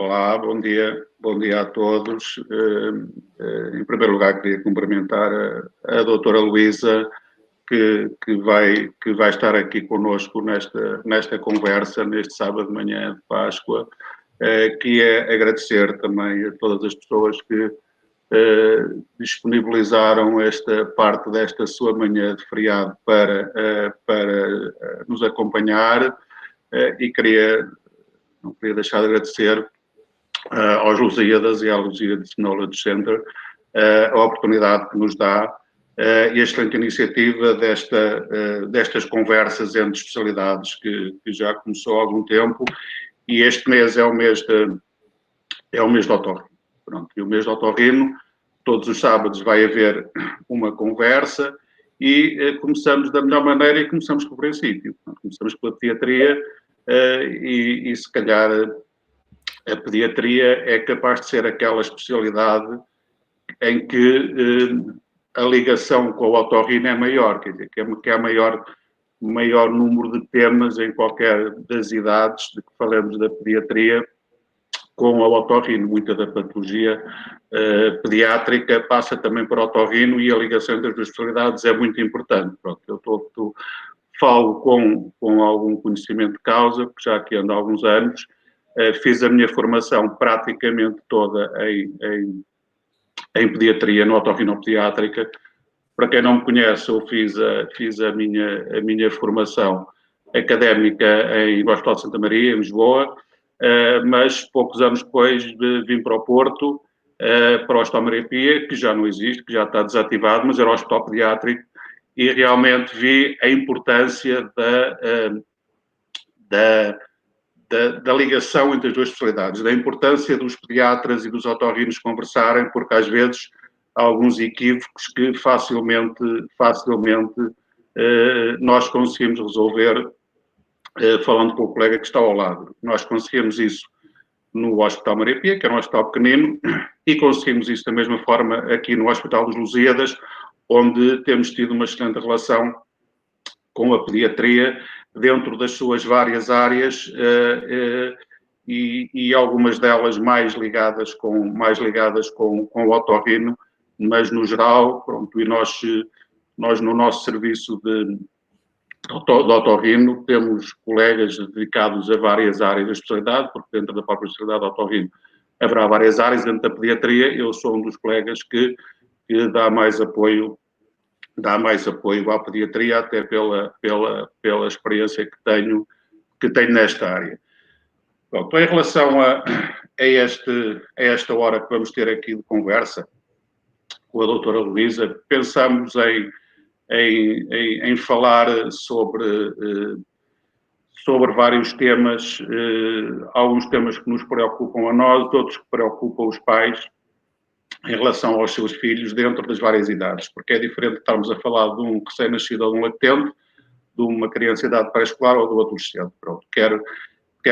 Olá, bom dia a todos. Em primeiro lugar, queria cumprimentar a doutora Luísa, que vai estar aqui conosco nesta conversa, neste sábado de manhã de Páscoa, que é agradecer também a todas as pessoas que disponibilizaram esta parte desta sua manhã de feriado para nos acompanhar e não queria deixar de agradecer aos Lusíadas e à Lusíadas Knowledge Center a oportunidade que nos dá e a excelente iniciativa destas conversas entre especialidades que já começou há algum tempo, e este mês é o mês de otorrino. Pronto, e o mês de otorrino, todos os sábados vai haver uma conversa e começamos da melhor maneira e começamos pelo princípio. Começamos pela pediatria e se calhar a pediatria é capaz de ser aquela especialidade em que a ligação com o otorrino é maior, quer dizer, que é maior número de temas em qualquer das idades de que falamos da pediatria com o otorrino. Muita da patologia pediátrica passa também por otorrino e a ligação entre as duas especialidades é muito importante. Pronto, eu falo com algum conhecimento de causa, porque já aqui ando há alguns anos. Fiz a minha formação praticamente toda em pediatria, no otorrinopediátrica. Para quem não me conhece, eu fiz a minha formação académica em Hospital de Santa Maria, em Lisboa, mas poucos anos depois vim para o Porto, para o Hospital Maria Pia, que já não existe, que já está desativado, mas era o hospital pediátrico, e realmente vi a importância da ligação entre as duas especialidades, da importância dos pediatras e dos otorrinos conversarem, porque às vezes há alguns equívocos que facilmente nós conseguimos resolver falando com o colega que está ao lado. Nós conseguimos isso no Hospital Maria Pia, que era um hospital pequenino, e conseguimos isso da mesma forma aqui no Hospital dos Lusíadas, onde temos tido uma excelente relação com a pediatria dentro das suas várias áreas e algumas delas mais ligadas com o otorrino, mas no geral, pronto, e nós no nosso serviço de otorrino temos colegas dedicados a várias áreas da especialidade, porque dentro da própria especialidade de otorrino haverá várias áreas. Dentro da pediatria eu sou um dos colegas que dá mais apoio à pediatria, até pela experiência que tenho nesta área. Pronto, em relação a esta hora que vamos ter aqui de conversa com a doutora Luísa, pensamos em falar sobre vários temas, alguns temas que nos preocupam a nós, outros que preocupam os pais, em relação aos seus filhos dentro das várias idades, porque é diferente estarmos a falar de um recém-nascido ou de um lactente, de uma criança em idade pré-escolar ou do adolescente. Pronto, quer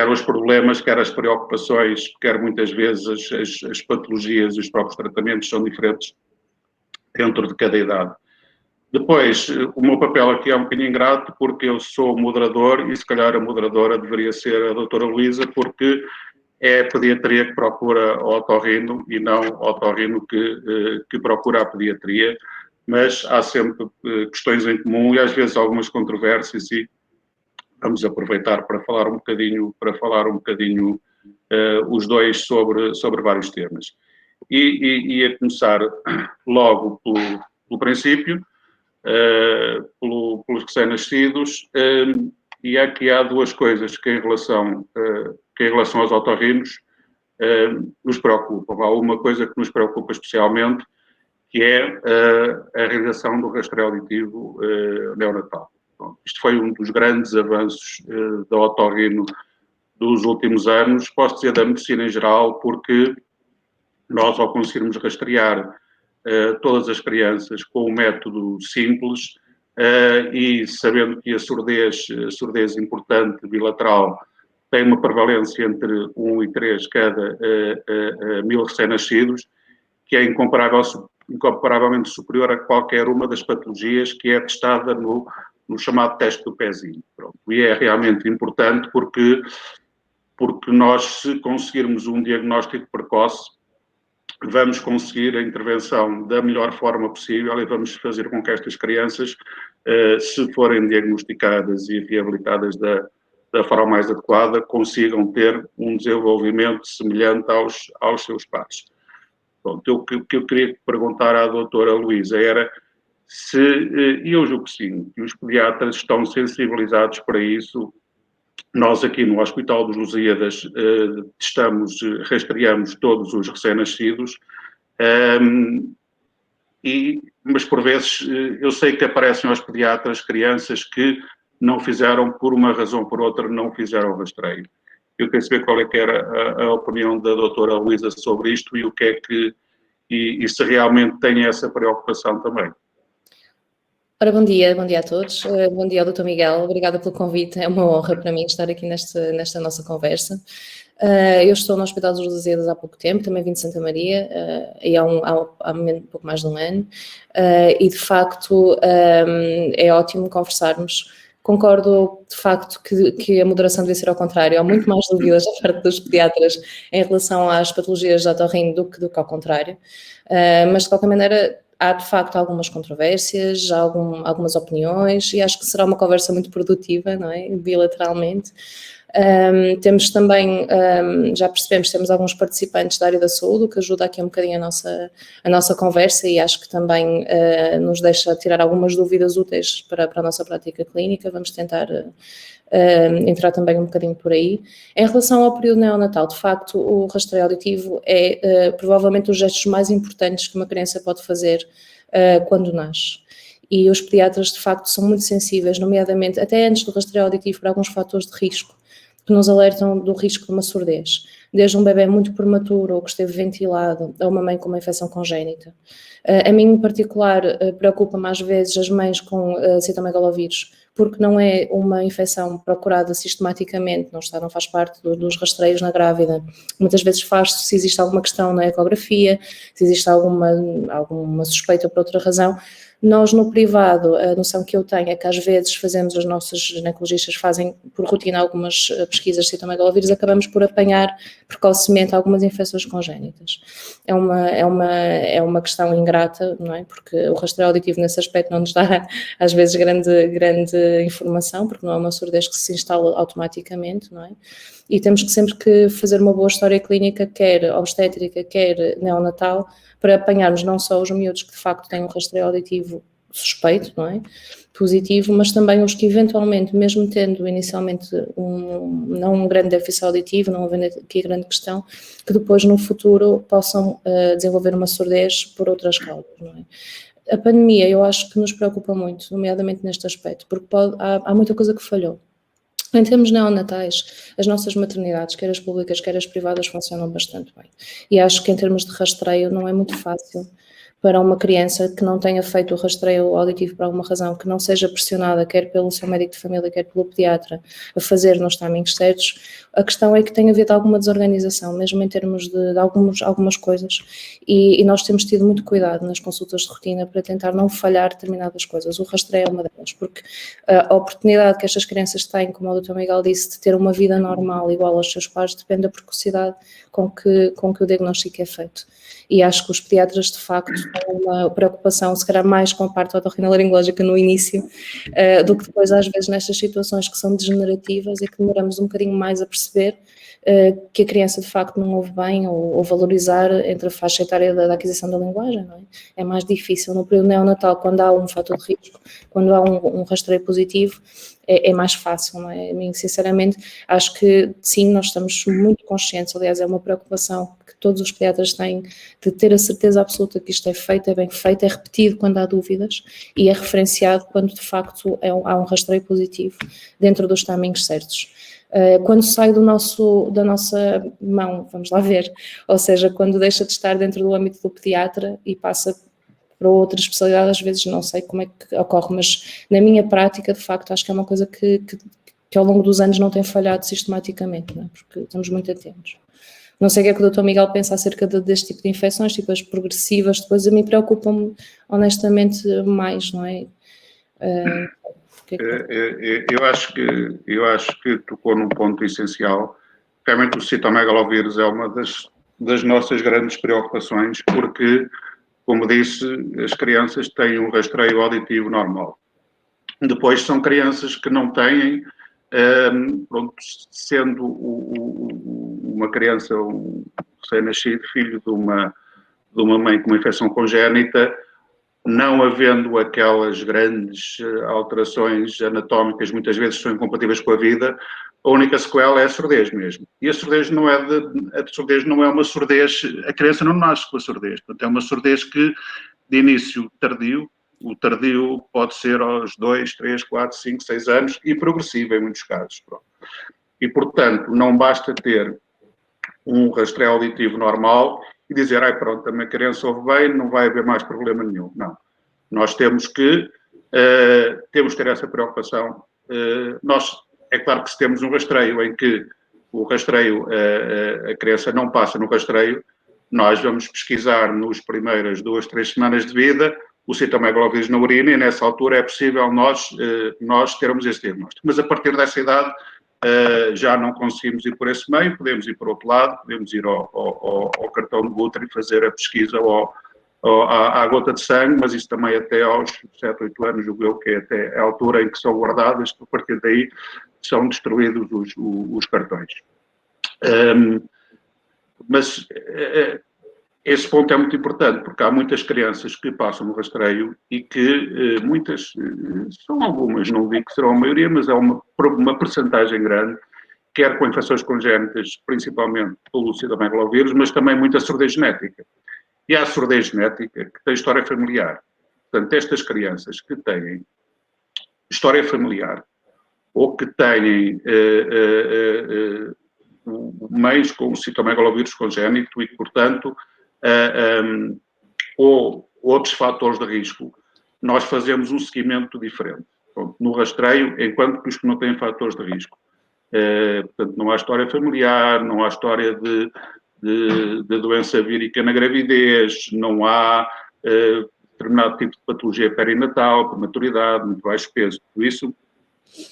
os problemas, quer as preocupações, quer muitas vezes as patologias e os próprios tratamentos são diferentes dentro de cada idade. Depois, o meu papel aqui é um bocadinho ingrato, porque eu sou moderador e se calhar a moderadora deveria ser a doutora Luísa, porque é a pediatria que procura o otorrino e não o otorrino que procura a pediatria, mas há sempre questões em comum e às vezes algumas controvérsias, e vamos aproveitar para falar um bocadinho os dois sobre vários temas. E a começar logo pelo princípio, pelos recém-nascidos, e aqui há duas coisas que em relação aos otorrinos nos preocupam. Há uma coisa que nos preocupa especialmente, que é a realização do rastreio auditivo neonatal. Bom, isto foi um dos grandes avanços da otorrino dos últimos anos, posso dizer da medicina em geral, porque nós, ao conseguirmos rastrear todas as crianças com um método simples e sabendo que a surdez importante bilateral tem uma prevalência entre 1 e 3 cada 1000 recém-nascidos, que é incomparavelmente superior a qualquer uma das patologias que é testada no chamado teste do pezinho. Pronto. E é realmente importante porque porque nós, se conseguirmos um diagnóstico precoce, vamos conseguir a intervenção da melhor forma possível e vamos fazer com que estas crianças, se forem diagnosticadas e reabilitadas da forma mais adequada, consigam ter um desenvolvimento semelhante aos seus pares. Pronto, o que eu queria perguntar à doutora Luísa era se, e eu julgo que sim, que os pediatras estão sensibilizados para isso. Nós aqui no Hospital dos Lusíadas rastreamos todos os recém-nascidos, mas por vezes eu sei que aparecem aos pediatras crianças que não fizeram, por uma razão ou por outra, não fizeram o rastreio. Eu queria saber qual é que era a opinião da doutora Luísa sobre isto e o que é que, e se realmente tem essa preocupação também. Ora, bom dia a todos. Bom dia ao Dr. Miguel, obrigada pelo convite, é uma honra para mim estar aqui nesta nossa conversa. Eu estou no Hospital dos Lusíadas há pouco tempo, também vim de Santa Maria, e há pouco mais de um ano, e de facto é ótimo conversarmos. Concordo, de facto, que a moderação deve ser ao contrário. Há muito mais dúvidas da parte dos pediatras em relação às patologias de otorrino do que ao contrário. Mas, de qualquer maneira, há, de facto, algumas controvérsias, algumas opiniões, e acho que será uma conversa muito produtiva, não é? Bilateralmente. Temos também, já percebemos, temos alguns participantes da área da saúde, o que ajuda aqui um bocadinho a nossa conversa e acho que também nos deixa tirar algumas dúvidas úteis para a nossa prática clínica. Vamos tentar entrar também um bocadinho por aí. Em relação ao período neonatal, de facto, o rastreio auditivo é provavelmente os gestos mais importantes que uma criança pode fazer quando nasce. E os pediatras, de facto, são muito sensíveis, nomeadamente, até antes do rastreio auditivo, para alguns fatores de risco, que nos alertam do risco de uma surdez. Desde um bebê muito prematuro ou que esteve ventilado, a uma mãe com uma infecção congénita. A mim, em particular, preocupa-me às vezes as mães com citomegalovírus, porque não é uma infecção procurada sistematicamente, não faz parte dos rastreios na grávida. Muitas vezes faz-se se existe alguma questão na ecografia, se existe alguma suspeita por outra razão. Nós, no privado, a noção que eu tenho é que às vezes os nossos ginecologistas fazem por rotina algumas pesquisas de citomegalovírus, acabamos por apanhar precocemente algumas infecções congénitas. É uma questão ingrata, não é? Porque o rastreio auditivo nesse aspecto não nos dá às vezes grande informação, porque não é uma surdez que se instala automaticamente, não é? E temos que sempre que fazer uma boa história clínica, quer obstétrica, quer neonatal, para apanharmos não só os miúdos que de facto têm um rastreio auditivo suspeito, não é? Positivo, mas também os que eventualmente, mesmo tendo inicialmente não um grande déficit auditivo, não havendo aqui grande questão, que depois no futuro possam desenvolver uma surdez por outras causas, não é? A pandemia eu acho que nos preocupa muito, nomeadamente neste aspecto, porque há muita coisa que falhou. Em termos neonatais, as nossas maternidades, quer as públicas, quer as privadas, funcionam bastante bem. E acho que em termos de rastreio não é muito fácil para uma criança que não tenha feito o rastreio auditivo por alguma razão, que não seja pressionada, quer pelo seu médico de família, quer pelo pediatra, a fazer nos timings certos. A questão é que tem havido alguma desorganização, mesmo em termos de algumas coisas, e nós temos tido muito cuidado nas consultas de rotina para tentar não falhar determinadas coisas. O rastreio é uma delas, porque a oportunidade que estas crianças têm, como o Dr. Miguel disse, de ter uma vida normal igual aos seus pais, depende da precocidade com que o diagnóstico é feito. E acho que os pediatras, de facto, têm uma preocupação, se calhar mais com a parte otorrinolaringológica no início, do que depois, às vezes, nestas situações que são degenerativas e que demoramos um bocadinho mais a perceber que a criança, de facto, não ouve bem ou valorizar entre a faixa etária da aquisição da linguagem, não é? É mais difícil. No período neonatal, quando há um fator de risco, quando há um rastreio positivo, é mais fácil, não é? A mim, sinceramente, acho que sim, nós estamos muito conscientes, aliás, é uma preocupação que todos os pediatras têm de ter a certeza absoluta que isto é feito, é bem feito, é repetido quando há dúvidas e é referenciado quando, de facto, há um rastreio positivo dentro dos timings certos. Quando sai da nossa mão, vamos lá ver, ou seja, quando deixa de estar dentro do âmbito do pediatra e passa para outra especialidade, às vezes não sei como é que ocorre, mas na minha prática, de facto, acho que é uma coisa que ao longo dos anos não tem falhado sistematicamente, não é? Porque estamos muito atentos. Não sei o que é que o Dr. Miguel pensa acerca deste tipo de infecções, tipo as progressivas, depois a mim preocupam-me honestamente mais, não é? Eu acho que tocou num ponto essencial. realmente o citomegalovírus é uma das nossas grandes preocupações, porque, como disse, as crianças têm um rastreio auditivo normal. Depois são crianças que não têm, pronto, sendo uma criança, um recém-nascido, filho de uma mãe com uma infecção congénita, não havendo aquelas grandes alterações anatómicas, muitas vezes são incompatíveis com a vida, a única sequela é a surdez mesmo. E a surdez não é uma surdez, a criança não nasce com a surdez, portanto é uma surdez que, de início tardio, o tardio pode ser aos 2, 3, 4, 5, 6 anos e progressivo em muitos casos. Pronto. E, portanto, não basta ter um rastreio auditivo normal e dizer, pronto, a minha criança ouve bem, não vai haver mais problema nenhum. Não. Nós temos que ter essa preocupação. É claro que se temos um rastreio em que o rastreio, a criança não passa no rastreio, nós vamos pesquisar nos primeiras 2, 3 semanas de vida o citomegalovírus na urina e nessa altura é possível nós termos esse diagnóstico. Mas a partir dessa idade já não conseguimos ir por esse meio, podemos ir por outro lado, podemos ir ao cartão de Guthrie e fazer a pesquisa à gota de sangue, mas isso também até aos 7, 8 anos, julgo eu que é até a altura em que são guardadas, a partir daí são destruídos os cartões. Mas esse ponto é muito importante, porque há muitas crianças que passam no rastreio e que muitas, são algumas, não digo que serão a maioria, mas é uma percentagem grande, quer com infecções congénitas, principalmente pelo citomegalovírus, mas também muita surdez genética. E há surdez genética que tem história familiar. Portanto, estas crianças que têm história familiar ou que têm mães com citomegalovírus congénito e que, portanto, ou outros fatores de risco, nós fazemos um seguimento diferente. Pronto, no rastreio, enquanto que os que não têm fatores de risco. Portanto, não há história familiar, não há história de doença vírica na gravidez, não há determinado tipo de patologia perinatal, prematuridade, muito baixo peso, tudo isso.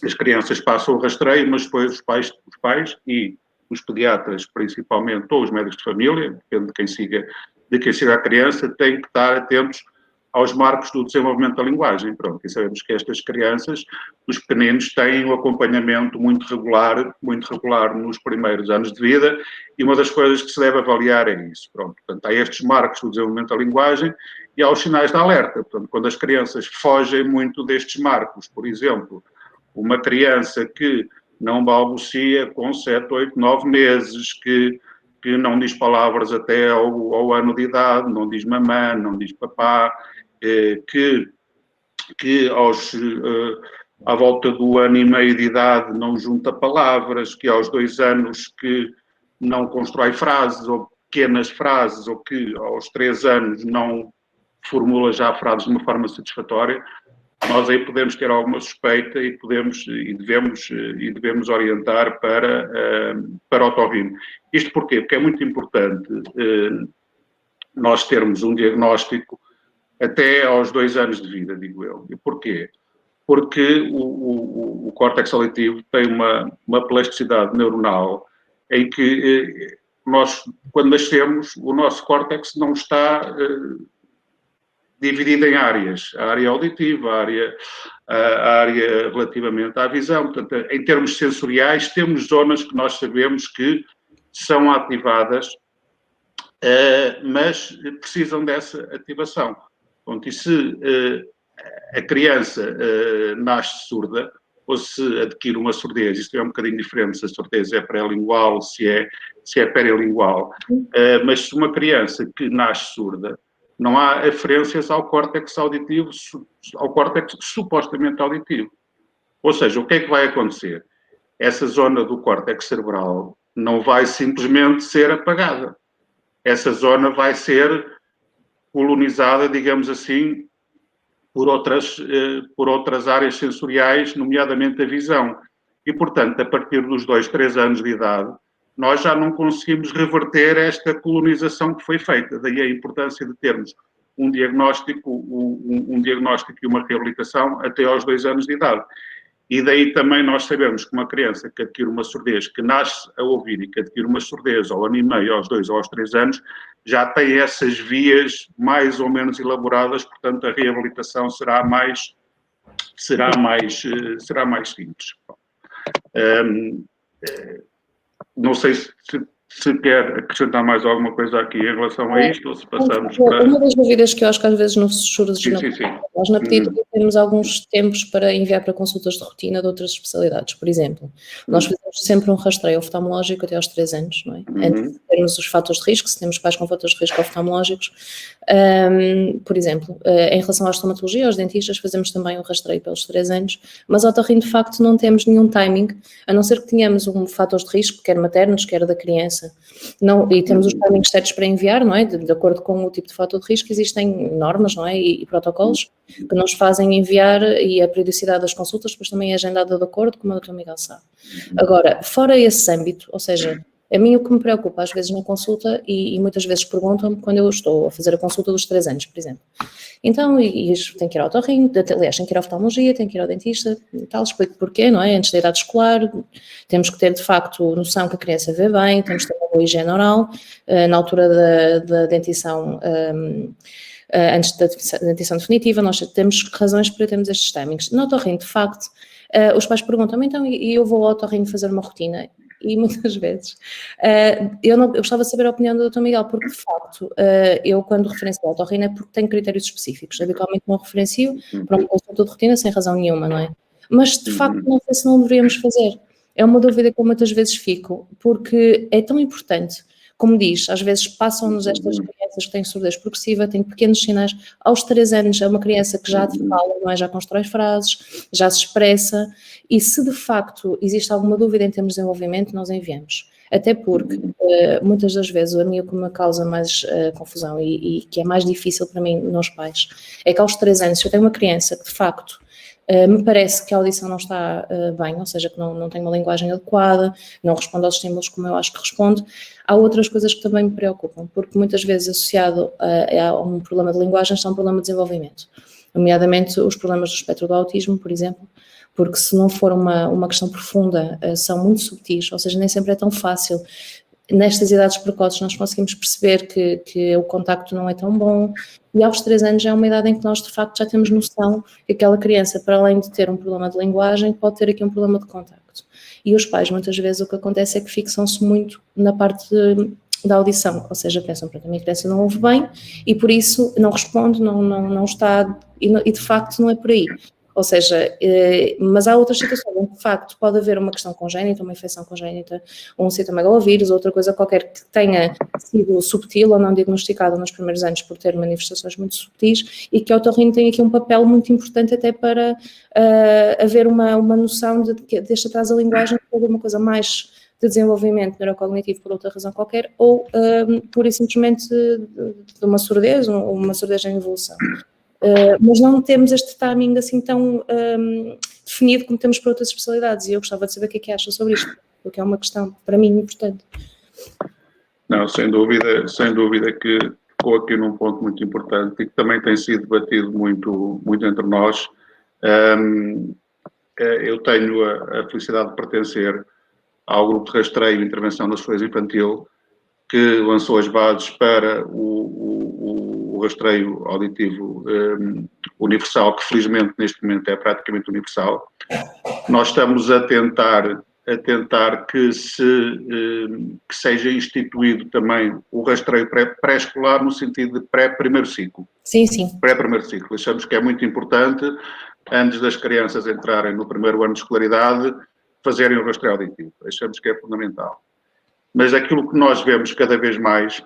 As crianças passam o rastreio, mas depois os pais e os pediatras, principalmente, ou os médicos de família, depende de quem siga a criança, têm que estar atentos aos marcos do desenvolvimento da linguagem. Pronto, e sabemos que estas crianças, os pequeninos, têm um acompanhamento muito regular nos primeiros anos de vida, e uma das coisas que se deve avaliar é isso. Pronto, portanto, há estes marcos do desenvolvimento da linguagem e há os sinais de alerta. Portanto, quando as crianças fogem muito destes marcos, por exemplo, uma criança que não balbucia com 7, 8, 9 meses, que não diz palavras até ao ano de idade, não diz mamã, não diz papá, que à volta do ano e meio de idade não junta palavras, que aos 2 anos que não constrói frases ou pequenas frases, ou que aos 3 anos não formula já frases de uma forma satisfatória. Nós aí podemos ter alguma suspeita e devemos orientar para otorrino. Isto porquê? Porque é muito importante nós termos um diagnóstico até aos 2 anos de vida, digo eu. E porquê? Porque o córtex auditivo tem uma plasticidade neuronal em que nós, quando nascemos, o nosso córtex não está dividido em áreas, a área auditiva, a área relativamente à visão. Portanto, em termos sensoriais, temos zonas que nós sabemos que são ativadas, mas precisam dessa ativação. Portanto, e se a criança nasce surda, ou se adquire uma surdez, isto é um bocadinho diferente, se a surdez é pré-lingual, se é perilingual, mas se uma criança que nasce surda, não há aferências ao córtex auditivo, ao córtex supostamente auditivo. Ou seja, o que é que vai acontecer? Essa zona do córtex cerebral não vai simplesmente ser apagada. Essa zona vai ser colonizada, digamos assim, por outras áreas sensoriais, nomeadamente a visão. E, portanto, a partir dos 2, 3 anos de idade, nós já não conseguimos reverter esta colonização que foi feita. Daí a importância de termos um diagnóstico e uma reabilitação até aos 2 anos de idade. E daí também nós sabemos que uma criança que adquire uma surdez, que nasce a ouvir e que adquire uma surdez ao ano e meio, aos 2 ou aos 3 anos, já tem essas vias mais ou menos elaboradas, portanto a reabilitação será mais simples. Não sei se quer acrescentar mais alguma coisa aqui em relação a isto, ou se passamos para... Uma das dúvidas que eu acho que às vezes nos surge, nós na pediatria temos alguns tempos para enviar para consultas de rotina de outras especialidades. Por exemplo, nós fazemos sempre um rastreio oftalmológico até aos 3 anos, não é? Antes de termos os fatores de risco, se temos pais com fatores de risco oftalmológicos. Por exemplo, em relação à estomatologia, aos dentistas, fazemos também um rastreio pelos 3 anos, mas ao otorrino, de facto, não temos nenhum timing, a não ser que tenhamos um fator de risco, quer maternos, quer da criança. Não, e temos os timings certos para enviar, não é? De acordo com o tipo de fator de risco, existem normas, não é? E protocolos que nos fazem enviar, e a periodicidade das consultas depois também é agendada de acordo, como a doutora Miguel sabe. Agora, fora esse âmbito, ou seja, a mim o que me preocupa às vezes na consulta, e muitas vezes perguntam-me quando eu estou a fazer a consulta dos 3 anos, por exemplo. Então, tem que ir ao otorrino, aliás, tem que ir à oftalmologia, tem que ir ao dentista e tal, explico porquê, não é? Antes da idade escolar, temos que ter de facto noção que a criança vê bem, temos que ter uma boa higiene oral, na altura da dentição, antes da dentição definitiva, nós temos razões para termos estes timings. No otorrino, de facto, os pais perguntam-me, então, e eu vou ao otorrino fazer uma rotina? E muitas vezes eu gostava de saber a opinião do Dr. Miguel, porque de facto eu quando referencio o otorrino é porque tenho critérios específicos, habitualmente não referencio para uma consulta de rotina sem razão nenhuma, não é? Mas de facto não sei se não deveríamos fazer, é uma dúvida que eu muitas vezes fico, porque é tão importante, como diz, às vezes passam-nos estas crianças que têm surdez progressiva, têm pequenos sinais, aos 3 anos é uma criança que já fala, não é? Já constrói frases, já se expressa, e se de facto existe alguma dúvida em termos de desenvolvimento, nós enviamos. Até porque muitas das vezes a mim o que me causa mais confusão e que é mais difícil para mim, nos pais, é que aos 3 anos, se eu tenho uma criança que de facto me parece que a audição não está bem, ou seja, que não tem uma linguagem adequada, não responde aos estímulos como eu acho que responde, há outras coisas que também me preocupam, porque muitas vezes associado a um problema de linguagem está um problema de desenvolvimento, nomeadamente os problemas do espectro do autismo, por exemplo, porque se não for uma questão profunda, são muito subtis, ou seja, nem sempre é tão fácil. Nestas idades precoces nós conseguimos perceber que o contacto não é tão bom, e aos 3 anos é uma idade em que nós de facto já temos noção que aquela criança, para além de ter um problema de linguagem, pode ter aqui um problema de contacto. E os pais muitas vezes o que acontece é que fixam-se muito na parte da audição, ou seja, pensam, pronto, a minha criança não ouve bem e por isso não responde, não está, e de facto não é por aí. Ou seja, mas há outras situações em que, de facto, pode haver uma questão congénita, uma infecção congénita, um citomegalovírus, outra coisa qualquer que tenha sido subtil ou não diagnosticada nos primeiros anos por ter manifestações muito subtis, e que a otorrino tem aqui um papel muito importante até para haver uma noção de deixa atrás a linguagem, de uma coisa mais de desenvolvimento neurocognitivo por outra razão qualquer, ou pura e simplesmente de uma surdez, ou uma surdez em evolução. Mas não temos este timing assim tão definido como temos para outras especialidades, e eu gostava de saber o que é que acha sobre isto, porque é uma questão, para mim, importante. Não, sem dúvida que ficou aqui num ponto muito importante e que também tem sido debatido muito entre nós. Eu tenho a felicidade de pertencer ao grupo de rastreio e intervenção da surdez infantil, que lançou as bases para o rastreio auditivo universal, que felizmente neste momento é praticamente universal. Nós estamos a tentar que seja instituído também o rastreio pré-escolar no sentido de pré-primeiro ciclo. Sim, sim. Pré-primeiro ciclo. Achamos que é muito importante, antes das crianças entrarem no primeiro ano de escolaridade, fazerem o rastreio auditivo. Achamos que é fundamental. Mas aquilo que nós vemos cada vez mais,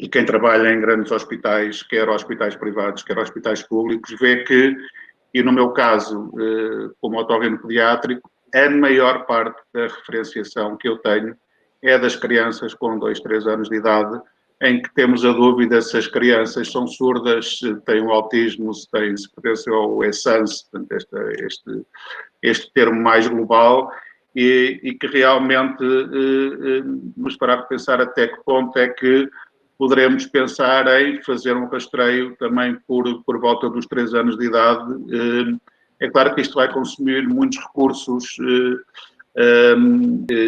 e quem trabalha em grandes hospitais, quer hospitais privados, quer hospitais públicos, vê que, e no meu caso, como otorrino pediátrico, a maior parte da referenciação que eu tenho é das crianças com 2, 3 anos de idade, em que temos a dúvida se as crianças são surdas, se têm o autismo, se pertencem ao ESANS, portanto, este termo mais global, e que realmente nos parar de pensar até que ponto é que poderemos pensar em fazer um rastreio também por volta dos 3 anos de idade, É claro que isto vai consumir muitos recursos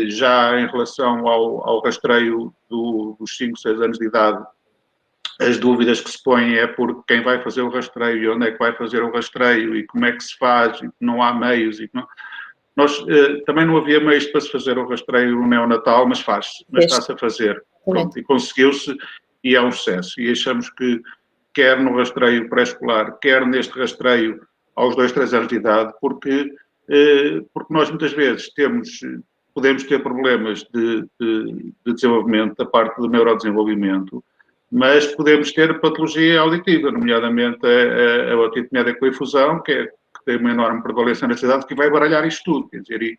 já em relação ao rastreio dos 5, 6 anos de idade. As dúvidas que se põem é por quem vai fazer o rastreio e onde é que vai fazer o rastreio e como é que se faz, e que não há meios. Nós também não havia meios para se fazer o rastreio neonatal, mas está-se a fazer. Pronto, e conseguiu-se e é um sucesso. E achamos que, quer no rastreio pré-escolar, quer neste rastreio aos 2, 3 anos de idade, porque nós muitas vezes podemos ter problemas de desenvolvimento da parte do neurodesenvolvimento, mas podemos ter patologia auditiva, nomeadamente a otite média com efusão, que tem uma enorme prevalência na cidade, que vai baralhar isto tudo. Quer dizer,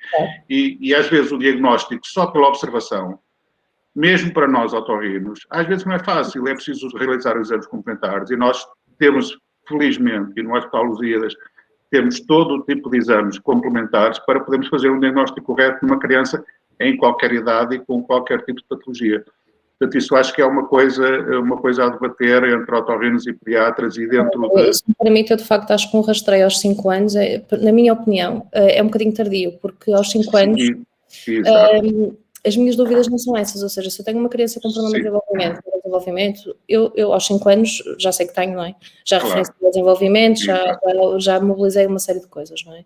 e às vezes o diagnóstico, só pela observação, mesmo para nós otorrinos, às vezes não é fácil, é preciso realizar exames complementares, e nós temos, felizmente, e no Hospital Lusíadas, temos todo o tipo de exames complementares para podermos fazer um diagnóstico correto numa criança em qualquer idade e com qualquer tipo de patologia. Portanto, isso acho que é uma coisa a debater entre otorrinos e pediatras e dentro de... Isso me permite, eu de facto acho que um rastreio aos 5 anos, na minha opinião, é um bocadinho tardio, porque aos 5 anos as minhas dúvidas não são essas, ou seja, se eu tenho uma criança com problema de desenvolvimento, eu aos 5 anos já sei que tenho, não é? Já referenciei o desenvolvimento, já mobilizei uma série de coisas, não é?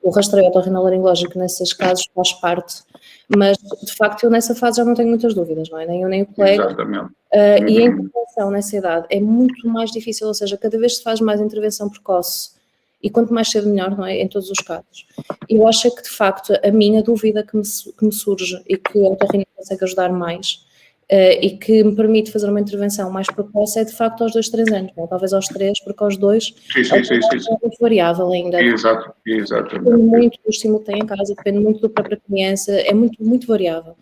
O rastreio otorrinolaringológico nesses casos faz parte, mas de facto eu nessa fase já não tenho muitas dúvidas, não é? Nem eu nem o colega. Exatamente. E a intervenção nessa idade é muito mais difícil, ou seja, cada vez se faz mais intervenção precoce e quanto mais cedo melhor, não é? Em todos os casos. E eu acho que, de facto, a minha dúvida que me surge e que a otorrino consegue ajudar mais e que me permite fazer uma intervenção mais precoce é, de facto, aos 2, 3 anos, não? Talvez aos 3, porque aos 2 é muito variável ainda. Exatamente. Depende muito do estímulo que tem em casa, depende muito da própria criança, é muito, muito variável.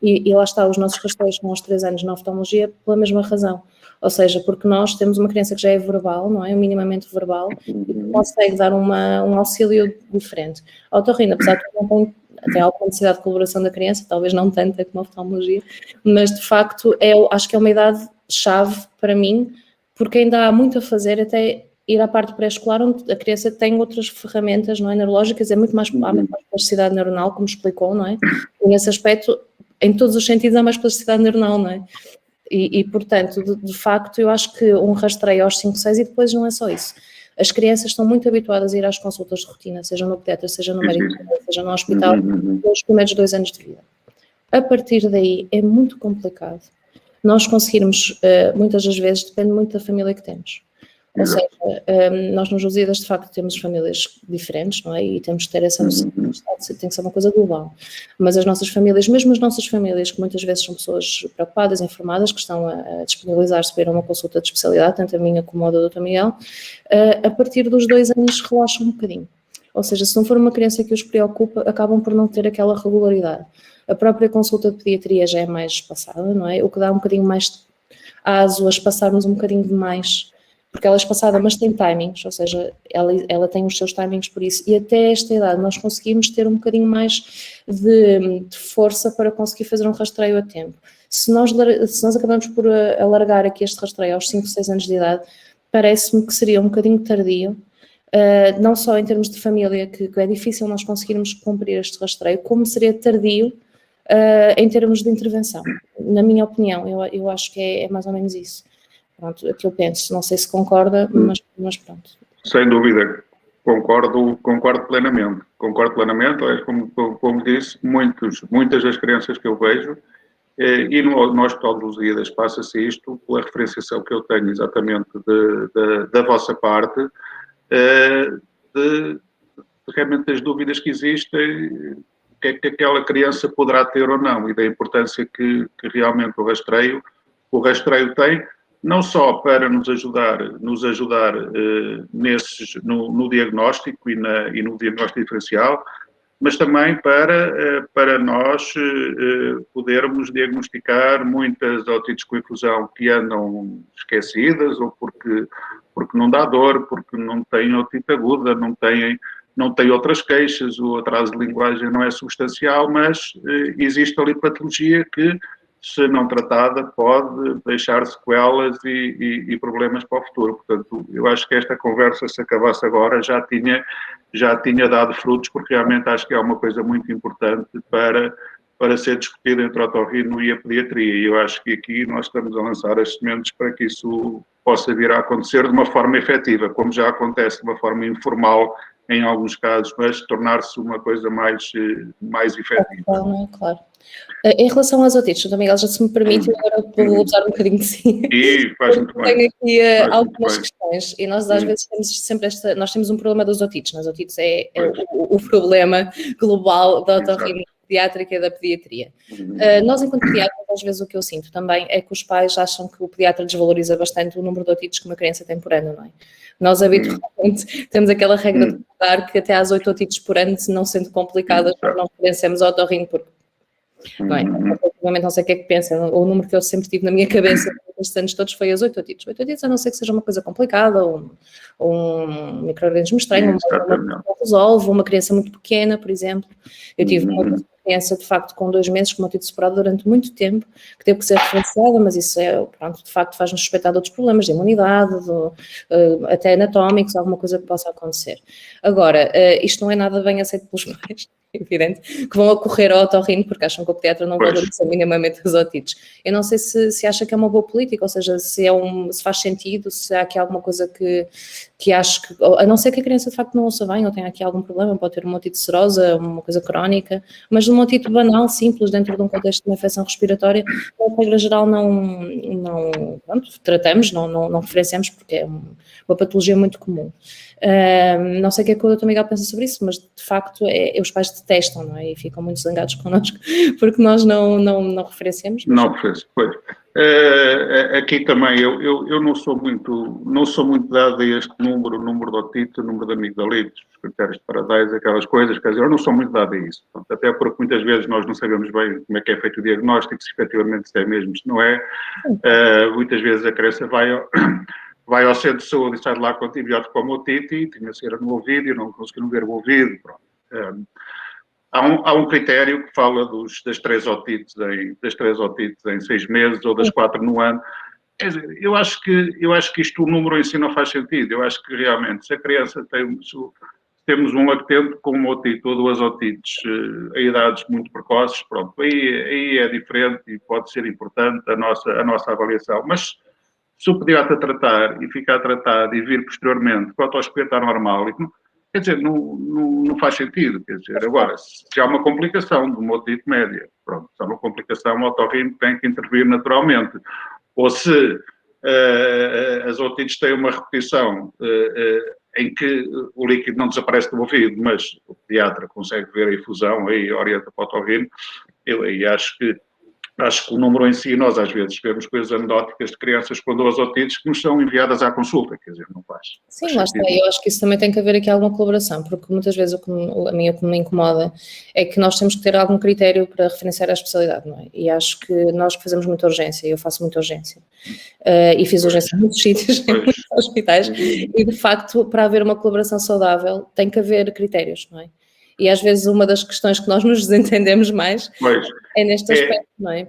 E lá está, os nossos rastreios são aos 3 anos na oftalmologia pela mesma razão. Ou seja, porque nós temos uma criança que já é verbal, não é? Minimamente verbal, e que consegue dar um auxílio diferente. A otorrino, apesar de que não tem alguma necessidade de colaboração da criança, talvez não tanta como a oftalmologia, mas de facto acho que é uma idade-chave para mim, porque ainda há muito a fazer até ir à parte pré-escolar, onde a criança tem outras ferramentas, não é, neurológicas, há muito mais plasticidade neuronal, como explicou, não é? E nesse aspecto, em todos os sentidos, há mais plasticidade neuronal, não é? E portanto, de facto, eu acho que um rastreio aos 5, 6 e depois não é só isso. As crianças estão muito habituadas a ir às consultas de rotina, seja no pediatra, seja no médico, seja no hospital, nos primeiros 2 anos de vida. A partir daí é muito complicado. Nós conseguirmos, muitas das vezes, depende muito da família que temos. Ou seja, nós nos Lusíadas, de facto, temos famílias diferentes, não é? E temos que ter essa noção, tem que ser uma coisa global. Mas as nossas famílias, mesmo as nossas famílias, que muitas vezes são pessoas preocupadas, informadas, que estão a disponibilizar-se para ir a uma consulta de especialidade, tanto a minha como a do Dr. Miguel, a partir dos 2 anos relaxam um bocadinho. Ou seja, se não for uma criança que os preocupa, acabam por não ter aquela regularidade. A própria consulta de pediatria já é mais espaçada, não é? O que dá um bocadinho mais aso a espaçarmos um bocadinho demais, porque ela é espaçada, mas tem timings, ou seja, ela tem os seus timings por isso, e até esta idade nós conseguimos ter um bocadinho mais de força para conseguir fazer um rastreio a tempo. Se nós acabamos por alargar aqui este rastreio aos 5, 6 anos de idade, parece-me que seria um bocadinho tardio, não só em termos de família, que é difícil nós conseguirmos cumprir este rastreio, como seria tardio em termos de intervenção. Na minha opinião, eu acho que é mais ou menos isso. Pronto, é o que eu penso. Não sei se concorda, mas pronto. Sem dúvida, concordo plenamente. Concordo plenamente, como disse, muitas das crianças que eu vejo, e no Hospital de Lusíadas passa-se isto, pela referenciação que eu tenho exatamente da vossa parte, de realmente das dúvidas que existem, o que é que aquela criança poderá ter ou não, e da importância que realmente o rastreio tem, não só para nos ajudar no diagnóstico e no diagnóstico diferencial, mas também para nós podermos diagnosticar muitas otites com efusão que andam esquecidas, ou porque não dá dor, porque não têm otite aguda, não têm outras queixas, o atraso de linguagem não é substancial, mas existe ali patologia que se não tratada, pode deixar sequelas e problemas para o futuro. Portanto, eu acho que esta conversa, se acabasse agora, já tinha dado frutos, porque realmente acho que é uma coisa muito importante para ser discutida entre o otorrino e a pediatria. E eu acho que aqui nós estamos a lançar as sementes para que isso possa vir a acontecer de uma forma efetiva, como já acontece de uma forma informal em alguns casos, mas tornar-se uma coisa mais efetiva. Claro. Em relação às otites, Dr. Miguel, já se me permite, agora vou usar um bocadinho de si. E faz muito bem. Tenho aqui algumas questões, e nós às vezes temos sempre nós temos um problema das otites, nas otites é o problema global da otorrinopediátrica e da pediatria. Nós, enquanto pediatras, às vezes o que eu sinto também é que os pais acham que o pediatra desvaloriza bastante o número de otites que uma criança tem por ano, não é? Nós habitualmente temos aquela regra de contar que até às 8 otites por ano, se não sendo complicadas, nós não referenciamos ao otorrino porque não é? Obviamente não sei o que é que pensam, o número que eu sempre tive na minha cabeça estes anos todos foi as 8 otites. 8 otites, a não ser que seja uma coisa complicada, ou um micro-organismo estranho, uma resolve, uma criança muito pequena, por exemplo. Eu tive uma criança, de facto, com 2 meses, com uma otite separada durante muito tempo, que teve que ser referenciada, mas isso pronto, de facto faz-nos suspeitar de outros problemas, de imunidade, até anatómicos, alguma coisa que possa acontecer. Agora, isto não é nada bem aceito pelos pais, evidente, que vão correr ao otorrino porque acham que o pediatra não valoriza minimamente as otites. Eu não sei se acha que é uma boa política, ou seja, se faz sentido, se há aqui alguma coisa que acho que, a não ser que a criança de facto não ouça bem ou tenha aqui algum problema, pode ter uma otite serosa, uma coisa crónica, mas uma otite banal, simples, dentro de um contexto de uma infecção respiratória, na regra geral tratamos, não referenciamos porque é uma patologia muito comum. Não sei o que é que o Dr. Miguel pensa sobre isso, mas de facto os pais detestam, não é? E ficam muito zangados connosco porque nós não referenciamos. Mas... Não referencio, pois. Aqui também eu não sou muito dado a este número de otite, número de amigdalites, os critérios de Paradise, aquelas coisas, quer dizer, eu não sou muito dado a isso. Portanto, até porque muitas vezes nós não sabemos bem como é que é feito o diagnóstico, se efetivamente se é mesmo, se não é. Muitas vezes a criança vai ao centro de saúde e sai de lá com antibiótico para a otite, tinha cera no ouvido e não conseguiram ver o ouvido. Pronto. Há um critério que fala das 3 otites em 6 meses ou das 4 no ano. Quer dizer, eu acho que isto, o número em si não faz sentido. Eu acho que realmente, se a criança temos um lactente com uma otite ou 2 otites a idades muito precoces, pronto, aí é diferente e pode ser importante a nossa avaliação. Mas se o pediatra tratar e ficar tratado e vir posteriormente com a otoscopia está normal, quer dizer, não faz sentido. Quer dizer, agora, se há uma complicação de uma otite média, pronto, se há uma complicação, o otorrino tem que intervir naturalmente. Ou se as otites têm uma repetição em que o líquido não desaparece do ouvido, mas o pediatra consegue ver a efusão, aí orienta para o otorrino, eu aí acho que o número em si, nós às vezes vemos coisas anedóticas de crianças com 2 otites que nos são enviadas à consulta, quer dizer, não faz. Sim, lá está, eu acho que isso também tem que haver aqui alguma colaboração, porque muitas vezes o que me incomoda é que nós temos que ter algum critério para referenciar a especialidade, não é? E acho que nós que fazemos muita urgência, eu faço muita urgência, e fiz urgência em muitos sítios, em muitos hospitais, e de facto, para haver uma colaboração saudável, tem que haver critérios, não é? E às vezes uma das questões que nós nos desentendemos mais é neste aspecto, não é?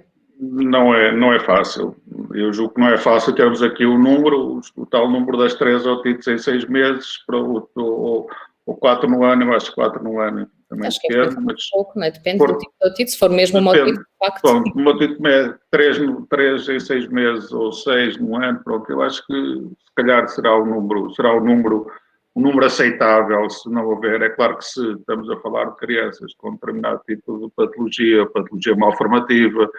Não é fácil. Eu julgo que não é fácil termos aqui o tal número das 3 otites em 6 meses, para o 4 no ano, eu acho que 4 no ano também acho que é muito pouco, não é? Depende do tipo de otite, se for mesmo uma otite, de facto. Pronto, uma otite média, 3 em 6 meses ou 6 no ano, pronto, eu acho que se calhar será um número aceitável, se não houver. É claro que se estamos a falar de crianças com determinado tipo de patologia malformativa,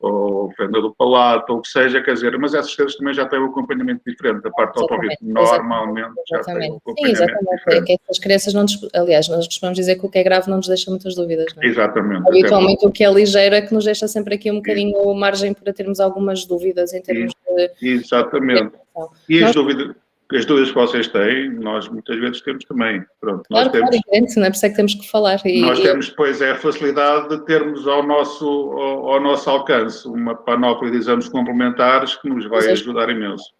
ou fenda do palato, ou o que seja, quer dizer, mas essas coisas também já têm um acompanhamento diferente. A parte do otorrino normalmente já tem um acompanhamento diferente. É que essas crianças aliás, nós costumamos dizer que o que é grave não nos deixa muitas dúvidas, não é? Exatamente. Habitualmente o que é ligeiro é que nos deixa sempre aqui um bocadinho margem para termos algumas dúvidas em termos de... Exatamente. E as dúvidas que vocês têm, nós muitas vezes temos também. Pronto, claro, evidente, não é por isso é que temos que falar. Nós temos depois a facilidade de termos ao nosso alcance uma panóplia de exames complementares que nos vai ajudar imenso.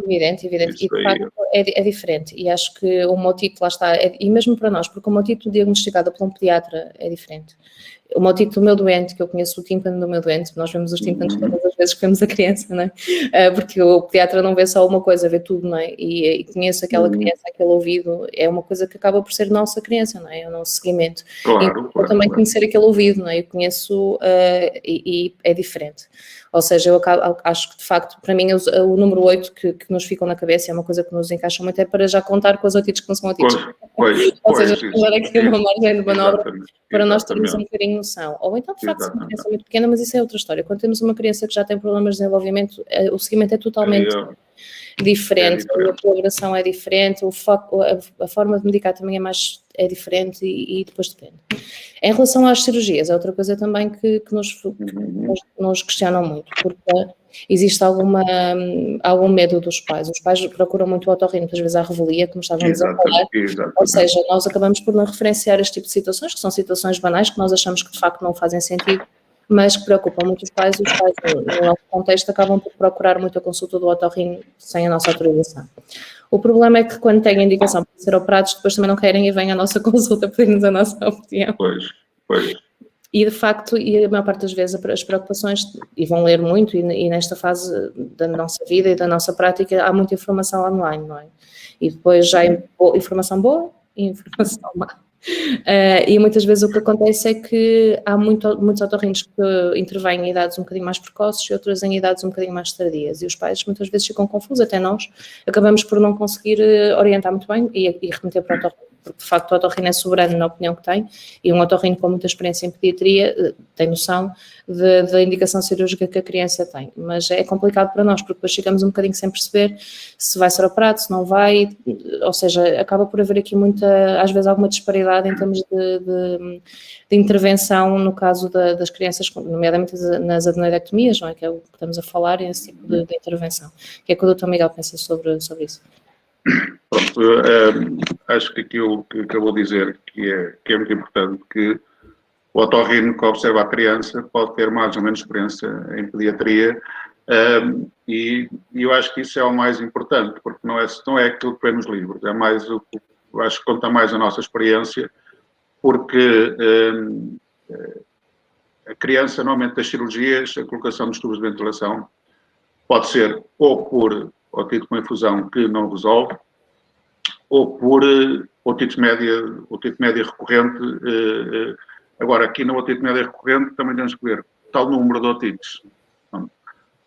Evidente. E de facto é diferente. E acho que uma otite, lá está, e mesmo para nós, porque uma otite diagnosticada por um pediatra é diferente. uma otite do meu doente, que eu conheço o tímpano do meu doente, nós vemos os tímpanos todas as vezes que vemos a criança, não é? Porque o pediatra não vê só uma coisa, vê tudo, não é? E conheço aquela criança, aquele ouvido, é uma coisa que acaba por ser nossa criança, não é? É o nosso seguimento. Claro, E eu também conhecer aquele ouvido, não é? Eu conheço e é diferente. Ou seja, eu acho que, de facto, para mim, o número 8 que nos ficam na cabeça é uma coisa que nos encaixa muito, é para já contar com as otites que não são otites. Ou seja, dar aqui uma margem de manobra para nós termos um bocadinho de noção. Ou então, de facto, se uma criança muito pequena, mas isso é outra história. Quando temos uma criança que já tem problemas de desenvolvimento, o seguimento é totalmente diferente, a colaboração é diferente, a forma de medicar também é diferente e depois depende. Em relação às cirurgias, é outra coisa também que nos questionam muito, porque existe algum medo dos pais. Os pais procuram muito o otorrino, muitas vezes à revelia, como estávamos a falar. Ou seja, nós acabamos por não referenciar este tipo de situações, que são situações banais, que nós achamos que de facto não fazem sentido, mas que preocupam muito os pais no nosso contexto, acabam por procurar muito a consulta do otorrino sem a nossa autorização. O problema é que quando têm indicação para ser operados, depois também não querem e vêm à nossa consulta pedir-nos a nossa opinião. Pois. E de facto, e a maior parte das vezes as preocupações, e vão ler muito, e nesta fase da nossa vida e da nossa prática, há muita informação online, não é? E depois já há informação boa e informação má. E muitas vezes o que acontece é que há muitos otorrinos que intervêm em idades um bocadinho mais precoces e outras em idades um bocadinho mais tardias, e os pais muitas vezes ficam confusos, até nós acabamos por não conseguir orientar muito bem e remeter para o otorrino, porque de facto o otorrino é soberano na opinião que tem, e um otorrino com muita experiência em pediatria tem noção da indicação cirúrgica que a criança tem, mas é complicado para nós, porque depois ficamos um bocadinho sem perceber se vai ser operado, se não vai, ou seja, acaba por haver aqui às vezes alguma disparidade em termos de intervenção no caso das crianças, nomeadamente nas adenoidectomias, não é? Que é o que estamos a falar, esse tipo de intervenção. O que é que o Dr. Miguel pensa sobre isso? Pronto, acho que aquilo que acabou de dizer que é muito importante, que o otorrino que observa a criança pode ter mais ou menos experiência em pediatria, e eu acho que isso é o mais importante, porque não é aquilo que vem nos livros, é mais eu acho que conta mais a nossa experiência, porque a criança, normalmente das cirurgias, a colocação dos tubos de ventilação pode ser ou por otite com infusão que não resolve, ou por otite média recorrente. Agora, aqui na otite média recorrente também temos que ver tal número de otites.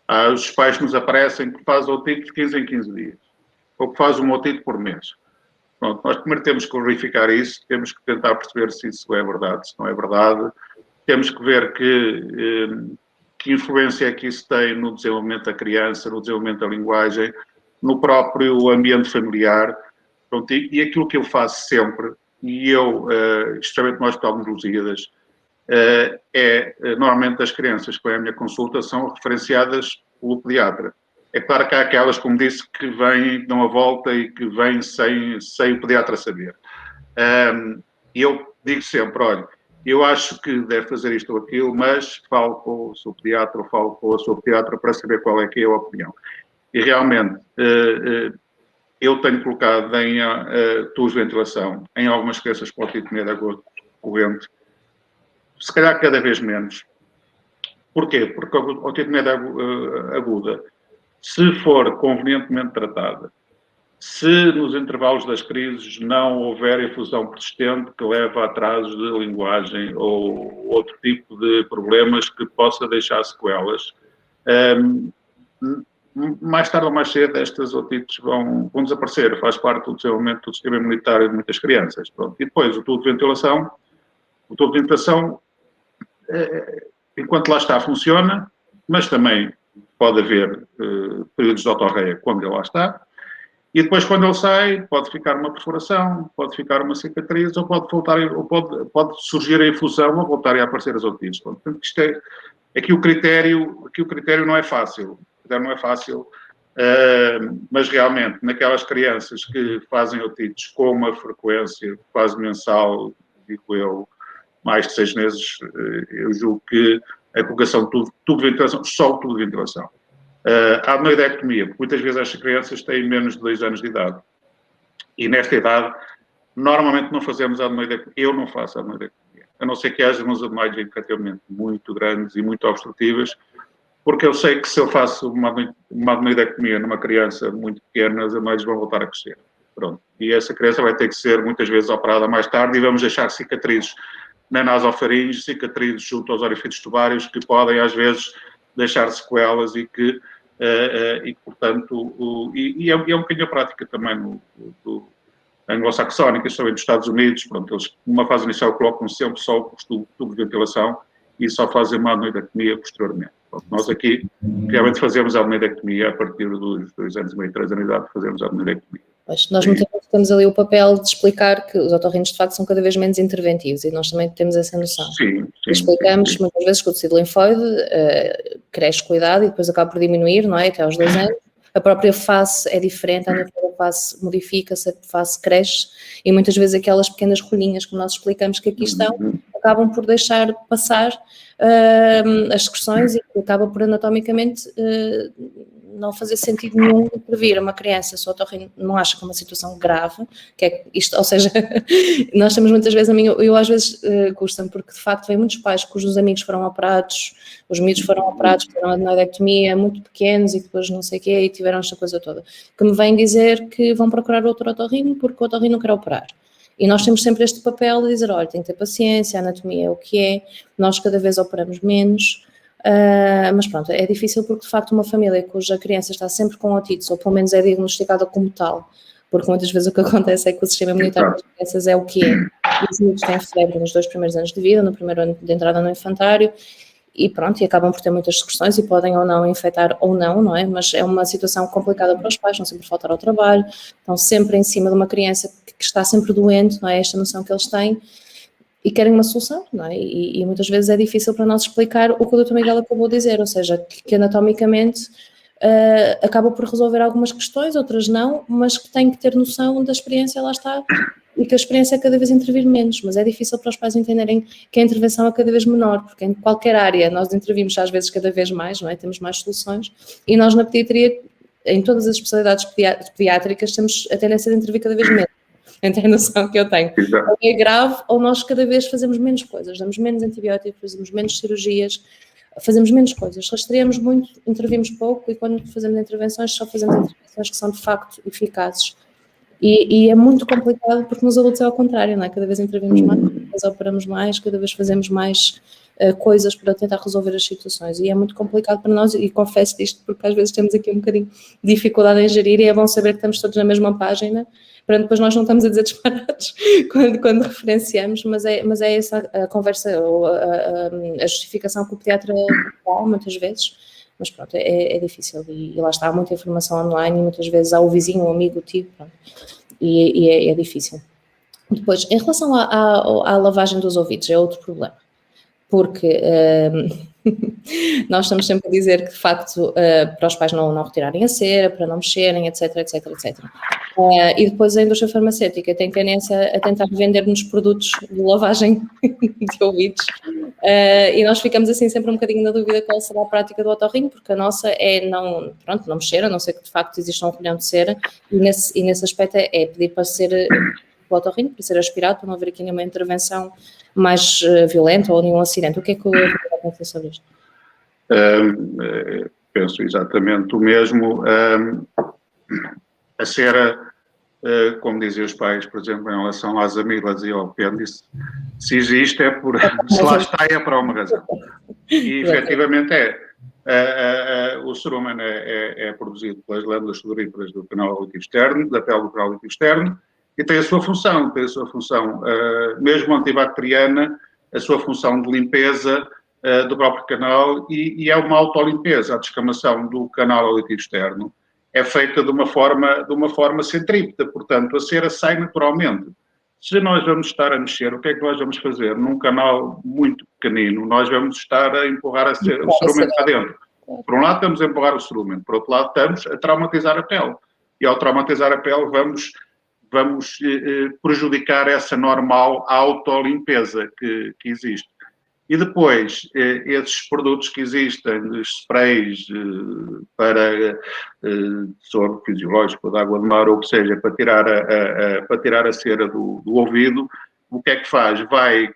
Há os pais que nos aparecem que fazem otite de 15 em 15 dias, ou que fazem uma otite por mês. Pronto, nós primeiro temos que verificar isso, temos que tentar perceber se isso é verdade, se não é verdade. Temos que ver que influência é que isso tem no desenvolvimento da criança, no desenvolvimento da linguagem, no próprio ambiente familiar. Pronto, e aquilo que eu faço sempre, e especialmente no Hospital de Lusíadas, normalmente as crianças que vêm à minha consulta são referenciadas pelo pediatra. É claro que há aquelas, como disse, que vêm, dão a volta e que vêm sem o pediatra saber. E eu digo sempre, olha, eu acho que deve fazer isto ou aquilo, mas falo com o seu pediatra ou falo com a sua pediatra para saber qual é que é a opinião. E realmente, eu tenho colocado em tubos de ventilação em algumas crianças com otite média corrente, se calhar cada vez menos. Porquê? Porque a otite média aguda, se for convenientemente tratada, se nos intervalos das crises não houver infusão persistente que leva a atrasos de linguagem ou outro tipo de problemas que possa deixar sequelas, mais tarde ou mais cedo estas otites vão desaparecer, faz parte do desenvolvimento do sistema imunitário de muitas crianças. Pronto. E depois o tubo de ventilação, enquanto lá está, funciona, mas também pode haver períodos de otorreia quando ele lá está, e depois quando ele sai pode ficar uma perfuração, pode ficar uma cicatriz, ou pode surgir a infusão ou voltarem a aparecer as otites. Portanto, aqui o critério não é fácil. Não é fácil, mas realmente naquelas crianças que fazem otites com uma frequência quase mensal, digo eu, mais de 6 meses, eu julgo que a colocação de tubo de ventilação, só o tubo de ventilação. A adenoidectomia, porque muitas vezes estas crianças têm menos de 2 anos de idade. E nesta idade, normalmente não fazemos a adenoidectomia. Eu não faço a adenoidectomia. a não ser que haja uns adenoides efetivamente muito grandes e muito obstrutivas, porque eu sei que se eu faço uma adenoidectomia numa criança muito pequena, os adenoides vão voltar a crescer. Pronto. E essa criança vai ter que ser muitas vezes operada mais tarde e vamos deixar cicatrizes na nasofaringe, cicatrizes junto aos orifícios tubários que podem às vezes deixar sequelas e que, portanto, é um bocadinho a prática também do anglo-saxónica, especialmente dos Estados Unidos. Pronto, eles numa fase inicial colocam sempre só os tubos de ventilação e só fazem uma adenoidectomia posteriormente. Pronto, nós aqui realmente fazemos a adenoidectomia a partir dos 2 anos e meio, 3 anos de idade, fazemos a adenoidectomia. Nós muitas vezes temos ali o papel de explicar que os otorrinos de facto são cada vez menos interventivos e nós também temos essa noção. Sim. Explicamos muitas vezes que o tecido linfóide cresce com a idade e depois acaba por diminuir, não é? Até aos 2 anos. A própria face é diferente, a anatomia da face modifica-se, a face cresce e muitas vezes aquelas pequenas rolinhas que nós explicamos que aqui estão acabam por deixar passar as secreções e que acaba por anatomicamente não fazer sentido nenhum intervir uma criança, se o otorrino não acha que é uma situação grave, que é isto, ou seja, nós temos muitas vezes, eu às vezes custa-me, porque de facto vem muitos pais cujos amigos foram operados, os miúdos foram operados, fizeram adenoidectomia, muito pequenos e depois não sei o quê, e tiveram esta coisa toda, que me vêm dizer que vão procurar outro otorrino porque o otorrino não quer operar. E nós temos sempre este papel de dizer, olha, tem que ter paciência, a anatomia é o que é, nós cada vez operamos menos, mas pronto, é difícil porque de facto uma família cuja criança está sempre com otites, ou pelo menos é diagnosticada como tal, porque muitas vezes o que acontece é que o sistema imunitário das crianças é o que é, e os miúdos têm febre nos 2 primeiros anos de vida, no primeiro ano de entrada no infantário, e pronto, e acabam por ter muitas secreções e podem ou não infectar ou não é? Mas é uma situação complicada para os pais, não sempre faltar ao trabalho, estão sempre em cima de uma criança que está sempre doente, não é? Esta noção que eles têm, e querem uma solução, não é? E muitas vezes é difícil para nós explicar o que o Dr. Miguel acabou de dizer, ou seja, que anatomicamente acaba por resolver algumas questões, outras não, mas que tem que ter noção da experiência, lá está, e que a experiência é cada vez intervir menos, mas é difícil para os pais entenderem que a intervenção é cada vez menor, porque em qualquer área nós intervimos às vezes cada vez mais, não é? Temos mais soluções, e nós na pediatria, em todas as especialidades pediátricas, temos a tendência de intervir cada vez menos. Então, a noção que eu tenho. Ou é grave, ou nós cada vez fazemos menos coisas, damos menos antibióticos, fazemos menos cirurgias, fazemos menos coisas, rastreamos muito, intervimos pouco e quando fazemos intervenções, só fazemos intervenções que são de facto eficazes. E é muito complicado porque nos adultos é ao contrário, não é? Cada vez intervimos mais, cada vez operamos mais, cada vez fazemos mais coisas para tentar resolver as situações e é muito complicado para nós e confesso isto porque às vezes temos aqui um bocadinho de dificuldade em gerir e é bom saber que estamos todos na mesma página para depois nós não estamos a dizer disparados quando referenciamos, mas é essa a conversa ou a justificação que o pediatra dá muitas vezes, mas pronto, é difícil e lá está, há muita informação online e muitas vezes há o vizinho, o amigo, o tio, pronto, e é difícil. Depois, em relação à lavagem dos ouvidos, é outro problema, porque nós estamos sempre a dizer que de facto para os pais não retirarem a cera, para não mexerem, etc, etc, etc. E depois a indústria farmacêutica tem tendência a tentar vender-nos produtos de lavagem de ouvidos e nós ficamos assim sempre um bocadinho na dúvida qual será a prática do otorrino, porque a nossa é não mexer, a não ser que de facto exista um colhão de cera e nesse aspecto é pedir para ser o otorrino, para ser aspirado, para não haver aqui nenhuma intervenção mais violenta ou nenhum acidente. O que é que o Miguel pensa sobre isto? Penso exatamente o mesmo. A cera, como diziam os pais, por exemplo, em relação às amígdalas e ao apêndice, se existe é por... se lá está é por uma razão. E efetivamente o cerumen é produzido pelas glândulas sudoríparas do canal auditivo externo, da pele do canal auditivo externo, e tem a sua função, mesmo antibacteriana, a sua função de limpeza do próprio canal e é uma autolimpeza. A descamação do canal auditivo externo é feita de uma forma centrípeta, portanto, a cera sai naturalmente. Se nós vamos estar a mexer, o que é que nós vamos fazer? Num canal muito pequenino, nós vamos estar a empurrar o cerumen para dentro. Por um lado, estamos a empurrar o cerumen, por outro lado, estamos a traumatizar a pele. E ao traumatizar a pele, vamos prejudicar essa normal autolimpeza que existe. E depois, esses produtos que existem, os sprays para soro fisiológico, de água de mar, ou o que seja, para tirar a cera do ouvido, o que é que faz? Vai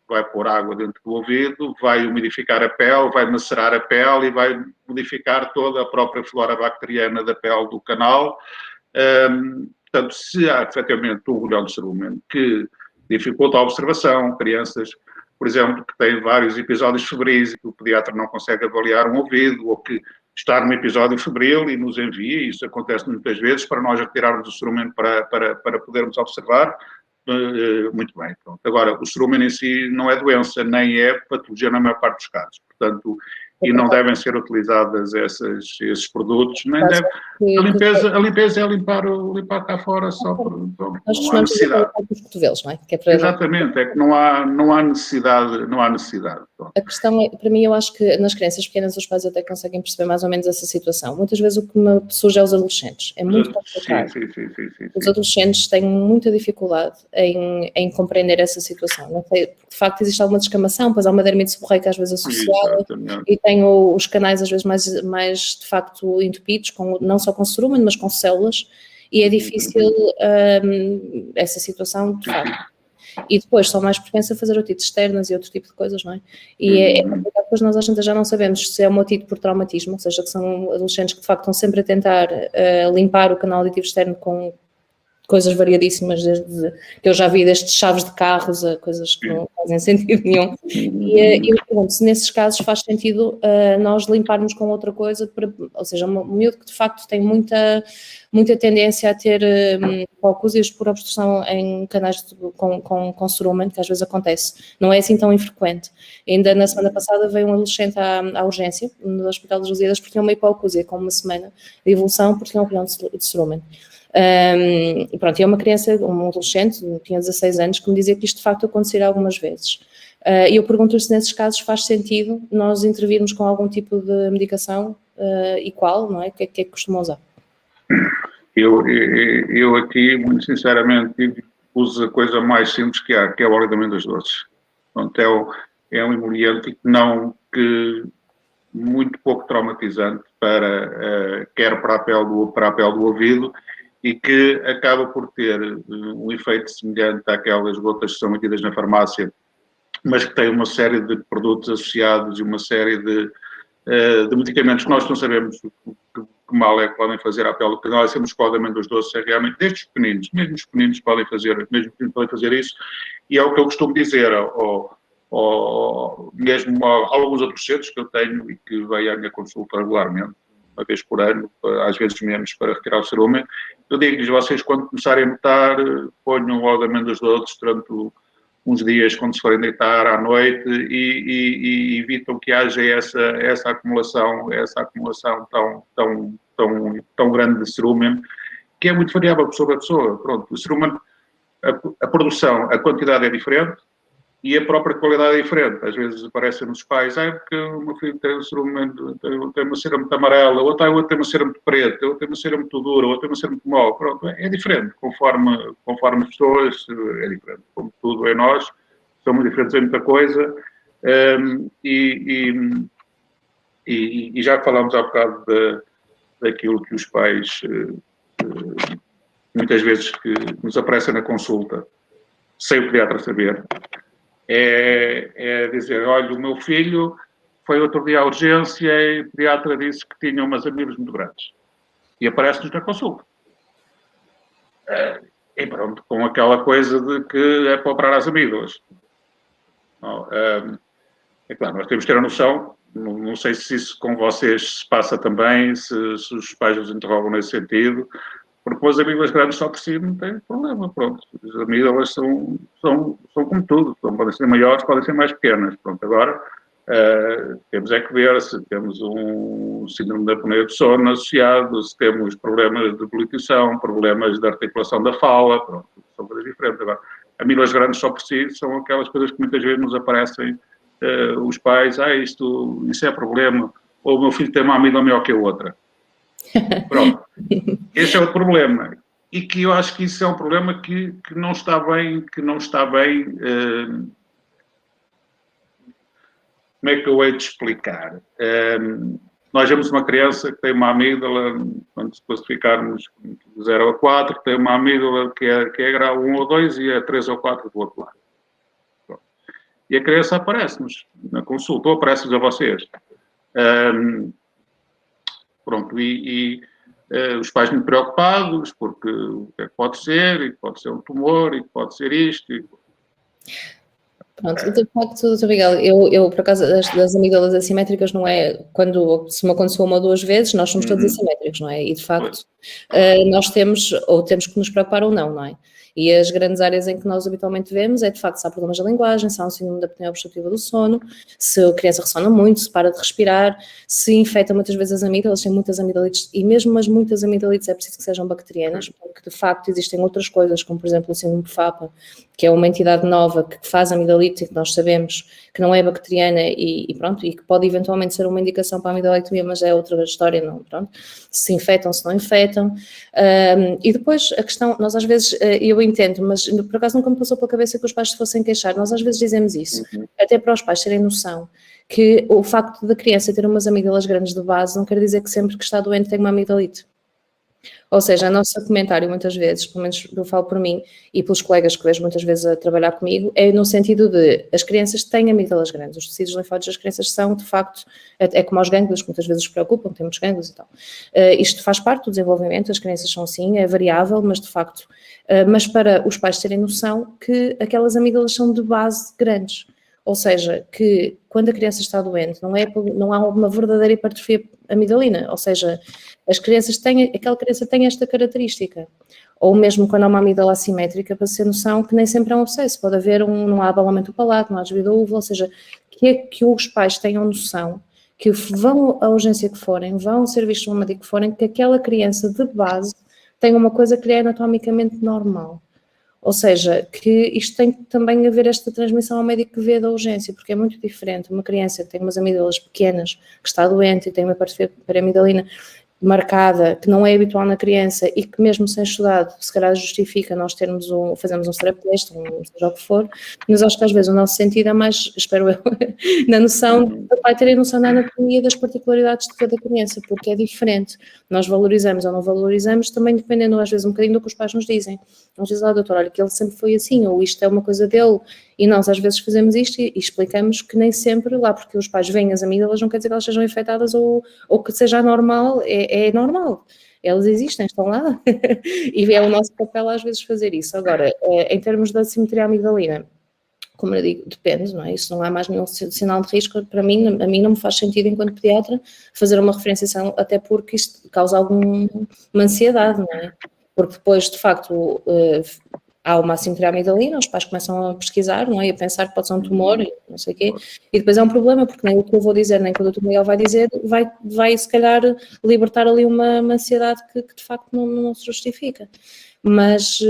vai pôr água dentro do ouvido, vai umidificar a pele, vai macerar a pele e vai modificar toda a própria flora bacteriana da pele do canal. Portanto, se há efetivamente um olhão de cerumen que dificulta a observação, crianças, por exemplo, que têm vários episódios febris e que o pediatra não consegue avaliar um ouvido, ou que está num episódio febril e nos envia, e isso acontece muitas vezes, para nós retirarmos o cerumen para podermos observar, muito bem. Pronto. Agora, o cerumen em si não é doença, nem é patologia na maior parte dos casos. Portanto, e não devem ser utilizadas esses produtos, nem deve. A limpeza é limpar cá fora só por Nós não há costumamos fazer necessidade. os cotovelos, não é? Que é para Exatamente, é que não há necessidade. Pronto. A questão é, para mim, eu acho que nas crianças pequenas os pais até conseguem perceber mais ou menos essa situação. Muitas vezes o que me surge é os adolescentes. É muito complicado. Sim. Os adolescentes têm muita dificuldade em compreender essa situação. Não sei, de facto existe alguma descamação, pois há uma dermite seborreica às vezes associada. Exatamente. E tem os canais às vezes mais de facto entupidos, não só com cerumen, mas com células. E é difícil essa situação, de facto. E depois são mais propensos a fazer otites externas e outro tipo de coisas, não é? E é complicado, depois nós às vezes já não sabemos se é uma otite por traumatismo, ou seja, que são adolescentes que de facto estão sempre a tentar limpar o canal auditivo externo com coisas variadíssimas, desde que eu já vi, desde chaves de carros a coisas que não fazem sentido nenhum. E eu pergunto se nesses casos faz sentido nós limparmos com outra coisa, ou seja, um miúdo que de facto tem muita tendência a ter hipocúsias por obstrução em canais com cerumen, que às vezes acontece. Não é assim tão infrequente. Ainda na semana passada veio um adolescente à urgência, no Hospital dos Lusíadas, porque tinha uma hipocúsia com uma semana de evolução, porque tinha um olhão de cerumen. E pronto, é uma criança, um adolescente, tinha 16 anos, que me dizia que isto de facto acontecerá algumas vezes. E eu pergunto-lhe se nesses casos faz sentido nós intervirmos com algum tipo de medicação e qual, não é? O que é que costumam usar? Eu aqui, muito sinceramente, uso a coisa mais simples que há, que é o óleo de amêndoas doces. Portanto, é um emoliente que muito pouco traumatizante quer para a pele do ouvido, e que acaba por ter um efeito semelhante àquelas gotas que são vendidas na farmácia, mas que tem uma série de produtos associados e uma série de medicamentos que nós não sabemos que mal é que podem fazer à pele. O que nós temos com o óleo de amêndoas doces é realmente, desde os pequeninos, mesmo os pequeninos podem fazer isso, e é o que eu costumo dizer, mesmo a alguns adolescentes que eu tenho e que vêm à minha consulta regularmente, uma vez por ano, às vezes menos, para retirar o cerumen. Eu digo-lhes, vocês quando começarem a notar, ponham o óleo de amêndoas doces durante uns dias quando se forem deitar à noite e evitam que haja essa acumulação tão grande de cerumen, que é muito variável pessoa a pessoa. Pronto, o cerumen, a produção, a quantidade é diferente, e a própria qualidade é diferente. Às vezes aparecem nos pais, porque o meu filho tem uma cera muito amarela, ou outro tem uma cera muito preta, ou tem uma cera muito dura, ou tem uma cera muito mole. Pronto, é diferente. Conforme as pessoas, é diferente. Como tudo é nós, somos diferentes em muita coisa. E já falámos há bocado daquilo que os pais, muitas vezes, que nos aparecem na consulta, sem o pediatra saber, é dizer, olha, o meu filho foi outro dia à urgência e o pediatra disse que tinha umas amibas muito grandes. E aparece-nos na consulta. E pronto, com aquela coisa de que é para operar as amígdalas. É claro, nós temos que ter a noção, não sei se isso com vocês se passa também, se os pais os interrogam nesse sentido, porque as amígdalas grandes só por si não tem problema, pronto. As amígdalas são como tudo, podem ser maiores, podem ser mais pequenas, pronto. Agora, temos é que ver se temos um síndrome da apneia do sono associado, se temos problemas de deglutição, problemas de articulação da fala, pronto, são coisas diferentes. Agora, amígdalas grandes só por si são aquelas coisas que muitas vezes nos aparecem, os pais, isso é problema, ou o meu filho tem uma amígdala maior que a outra. Pronto. Esse é o problema. E que eu acho que isso é um problema que não está bem, como é que eu hei de explicar? Nós vemos uma criança que tem uma amígdala, quando se classificarmos de 0 a 4, tem uma amígdala que é grau 1 ou 2 e é 3 ou 4 do outro lado. Pronto. e a criança aparece-nos na consulta, ou aparece-nos a vocês. Pronto, os pais muito preocupados, porque o que é que pode ser, e pode ser um tumor, e pode ser isto. Pronto, de facto, Dr. Miguel, eu por acaso, das amígdalas assimétricas não é, se me aconteceu uma ou duas vezes, nós somos todos assimétricos, não é? E de facto, nós temos que nos preocupar ou não, não é? E as grandes áreas em que nós habitualmente vemos é, de facto, se há problemas da linguagem, se há um síndrome da apneia obstrutiva do sono, se a criança ressona muito, se para de respirar, se infecta muitas vezes as amígdalas, tem muitas amigdalites, e mesmo as muitas amígdalites é preciso que sejam bacterianas, porque de facto existem outras coisas, como por exemplo o síndrome de FAPA, que é uma entidade nova que faz amigdalite e que nós sabemos que não é bacteriana e pronto, e que pode eventualmente ser uma indicação para a amigdalectomia, mas é outra história, não, pronto, se infectam, se não infectam. E depois a questão, nós às vezes, eu entendo, mas por acaso nunca me passou pela cabeça que os pais se fossem queixar, nós às vezes dizemos isso, até para os pais terem noção que o facto da criança ter umas amígdalas grandes de base não quer dizer que sempre que está doente tem uma amigdalite. Ou seja, o nosso comentário muitas vezes, pelo menos eu falo por mim e pelos colegas que vejo muitas vezes a trabalhar comigo, é no sentido de as crianças têm amígdalas grandes, os tecidos linfóides das crianças são, de facto, é como os gânglios, que muitas vezes os preocupam, temos gânglios e tal. Isto faz parte do desenvolvimento, as crianças são assim, é variável, mas de facto, mas para os pais terem noção que aquelas amígdalas são de base grandes. Ou seja, que quando a criança está doente não há uma verdadeira hipertrofia amigdalina, ou seja, aquela criança tem esta característica. Ou mesmo quando há uma amígdala assimétrica, para ter noção que nem sempre é um abscesso, pode haver não há abalamento do palato, não há desvio da uva, ou seja, que os pais tenham noção que vão à urgência que forem, vão ao serviço médico que forem, que aquela criança de base tem uma coisa que lhe é anatomicamente normal. Ou seja, que isto tem também a ver esta transmissão ao médico que vê da urgência, porque é muito diferente uma criança que tem umas amígdalas pequenas, que está doente e tem uma hipertrofia amigdalina marcada, que não é habitual na criança e que mesmo sem estudado, se calhar justifica nós fazermos um strep test, seja o que for, mas acho que às vezes o nosso sentido é mais, espero eu, na noção do pai terem noção da anatomia e das particularidades de cada criança, porque é diferente. Nós valorizamos ou não valorizamos, também dependendo às vezes um bocadinho do que os pais nos dizem. Nos dizem, doutor, olha, que ele sempre foi assim, ou isto é uma coisa dele, e nós às vezes fazemos isto e explicamos que nem sempre lá, porque os pais veem as amígdalas, não quer dizer que elas sejam infectadas ou que seja anormal, é normal. Elas existem, estão lá, e é o nosso papel às vezes fazer isso. Agora, em termos da simetria amigdalina, como eu digo, depende, não é? Isso não há mais nenhum sinal de risco, para mim, a mim não me faz sentido enquanto pediatra fazer uma referenciação, até porque isto causa alguma ansiedade, não é? Porque depois, de facto, há uma assimetria amigdalina, os pais começam a pesquisar, não é? E a pensar que pode ser um tumor, e não sei o quê, e depois é um problema, porque nem o que eu vou dizer, nem o que o Dr. Miguel vai dizer, vai se calhar libertar ali uma ansiedade que de facto não se justifica. Mas